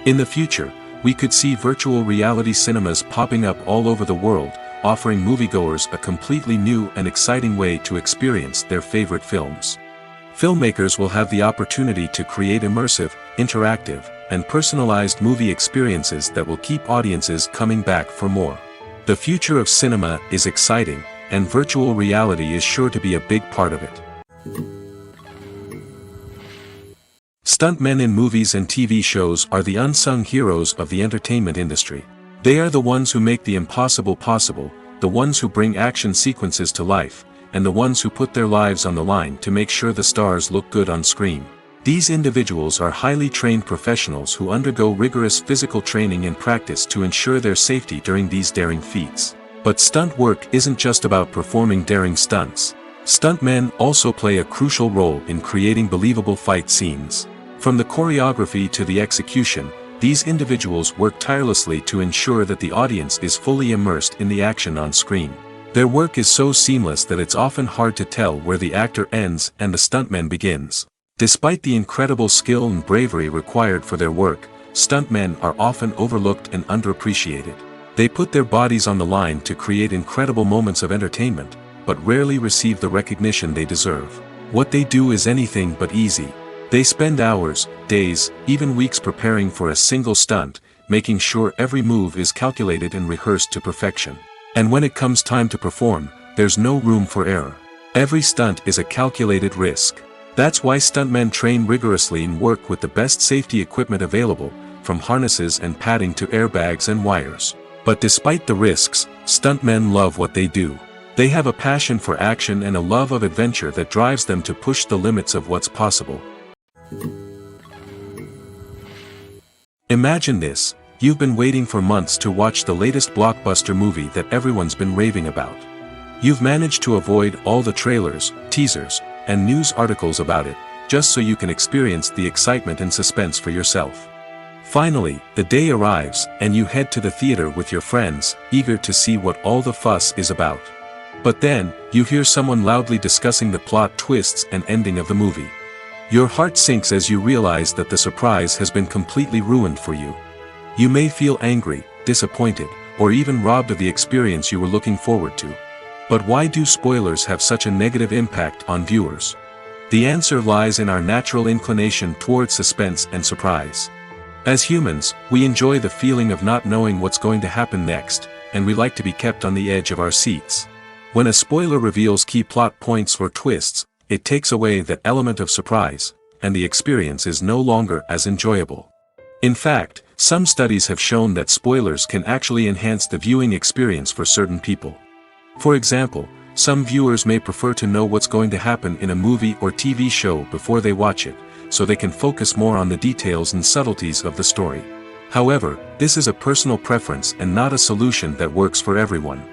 In the future, we could see virtual reality cinemas popping up all over the world, offering moviegoers a completely new and exciting way to experience their favorite films. Filmmakers will have the opportunity to create immersive, interactive, and personalized movie experiences that will keep audiences coming back for more. The future of cinema is exciting, and virtual reality is sure to be a big part of it. Stuntmen in movies and TV shows are the unsung heroes of the entertainment industry. They are the ones who make the impossible possible, the ones who bring action sequences to life, and the ones who put their lives on the line to make sure the stars look good on screen. These individuals are highly trained professionals who undergo rigorous physical training and practice to ensure their safety during these daring feats. But stunt work isn't just about performing daring stunts. Stuntmen also play a crucial role in creating believable fight scenes. From the choreography to the execution, these individuals work tirelessly to ensure that the audience is fully immersed in the action on screen. Their work is so seamless that it's often hard to tell where the actor ends and the stuntman begins. Despite the incredible skill and bravery required for their work, stuntmen are often overlooked and underappreciated. They put their bodies on the line to create incredible moments of entertainment, but rarely receive the recognition they deserve. What they do is anything but easy. They spend hours, days, even weeks preparing for a single stunt, making sure every move is calculated and rehearsed to perfection. And when it comes time to perform, there's no room for error. Every stunt is a calculated risk. That's why stuntmen train rigorously and work with the best safety equipment available, from harnesses and padding to airbags and wires. But despite the risks, stuntmen love what they do. They have a passion for action and a love of adventure that drives them to push the limits of what's possible. Imagine this: you've been waiting for months to watch the latest blockbuster movie that everyone's been raving about. You've managed to avoid all the trailers, teasers, and news articles about it, just so you can experience the excitement and suspense for yourself. Finally, the day arrives, and you head to the theater with your friends, eager to see what all the fuss is about. But then, you hear someone loudly discussing the plot twists and ending of the movie. Your heart sinks as you realize that the surprise has been completely ruined for you. You may feel angry, disappointed, or even robbed of the experience you were looking forward to. But why do spoilers have such a negative impact on viewers? The answer lies in our natural inclination toward suspense and surprise. As humans, we enjoy the feeling of not knowing what's going to happen next, and we like to be kept on the edge of our seats. When a spoiler reveals key plot points or twists, it takes away that element of surprise, and the experience is no longer as enjoyable. In fact, some studies have shown that spoilers can actually enhance the viewing experience for certain people. For example, some viewers may prefer to know what's going to happen in a movie or TV show before they watch it, so they can focus more on the details and subtleties of the story. However, this is a personal preference and not a solution that works for everyone.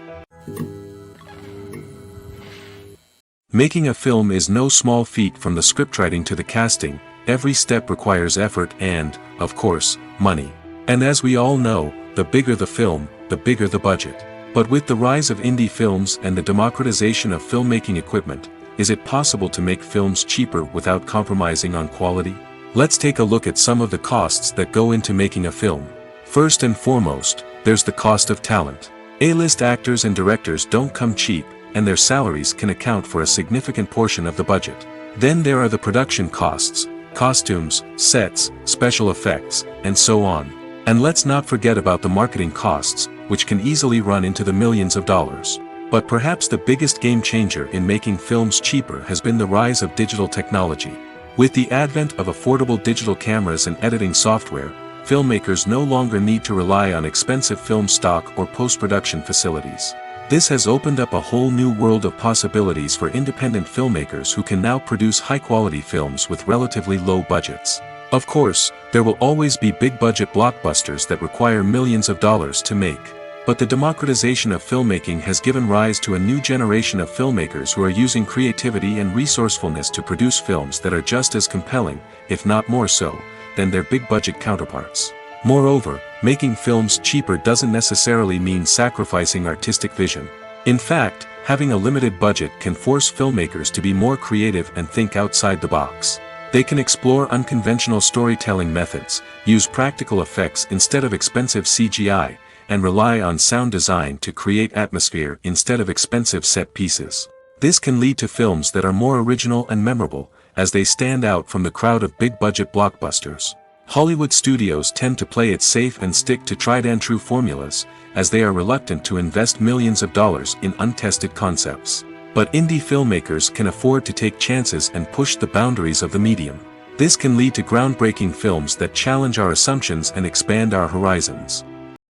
Making a film is no small feat. From the scriptwriting to the casting, every step requires effort and, of course, money. And as we all know, the bigger the film, the bigger the budget. But with the rise of indie films and the democratization of filmmaking equipment, is it possible to make films cheaper without compromising on quality? Let's take a look at some of the costs that go into making a film. First and foremost, there's the cost of talent. A-list actors and directors don't come cheap, and their salaries can account for a significant portion of the budget. Then there are the production costs, costumes, sets, special effects, and so on. And let's not forget about the marketing costs, which can easily run into the millions of dollars. But perhaps the biggest game changer in making films cheaper has been the rise of digital technology. With the advent of affordable digital cameras and editing software, filmmakers no longer need to rely on expensive film stock or post-production facilities. This has opened up a whole new world of possibilities for independent filmmakers who can now produce high-quality films with relatively low budgets. Of course, there will always be big-budget blockbusters that require millions of dollars to make. But the democratization of filmmaking has given rise to a new generation of filmmakers who are using creativity and resourcefulness to produce films that are just as compelling, if not more so, than their big-budget counterparts. Moreover, making films cheaper doesn't necessarily mean sacrificing artistic vision. In fact, having a limited budget can force filmmakers to be more creative and think outside the box. They can explore unconventional storytelling methods, use practical effects instead of expensive CGI, and rely on sound design to create atmosphere instead of expensive set pieces. This can lead to films that are more original and memorable, as they stand out from the crowd of big-budget blockbusters. Hollywood studios tend to play it safe and stick to tried-and-true formulas, as they are reluctant to invest millions of dollars in untested concepts. But indie filmmakers can afford to take chances and push the boundaries of the medium. This can lead to groundbreaking films that challenge our assumptions and expand our horizons.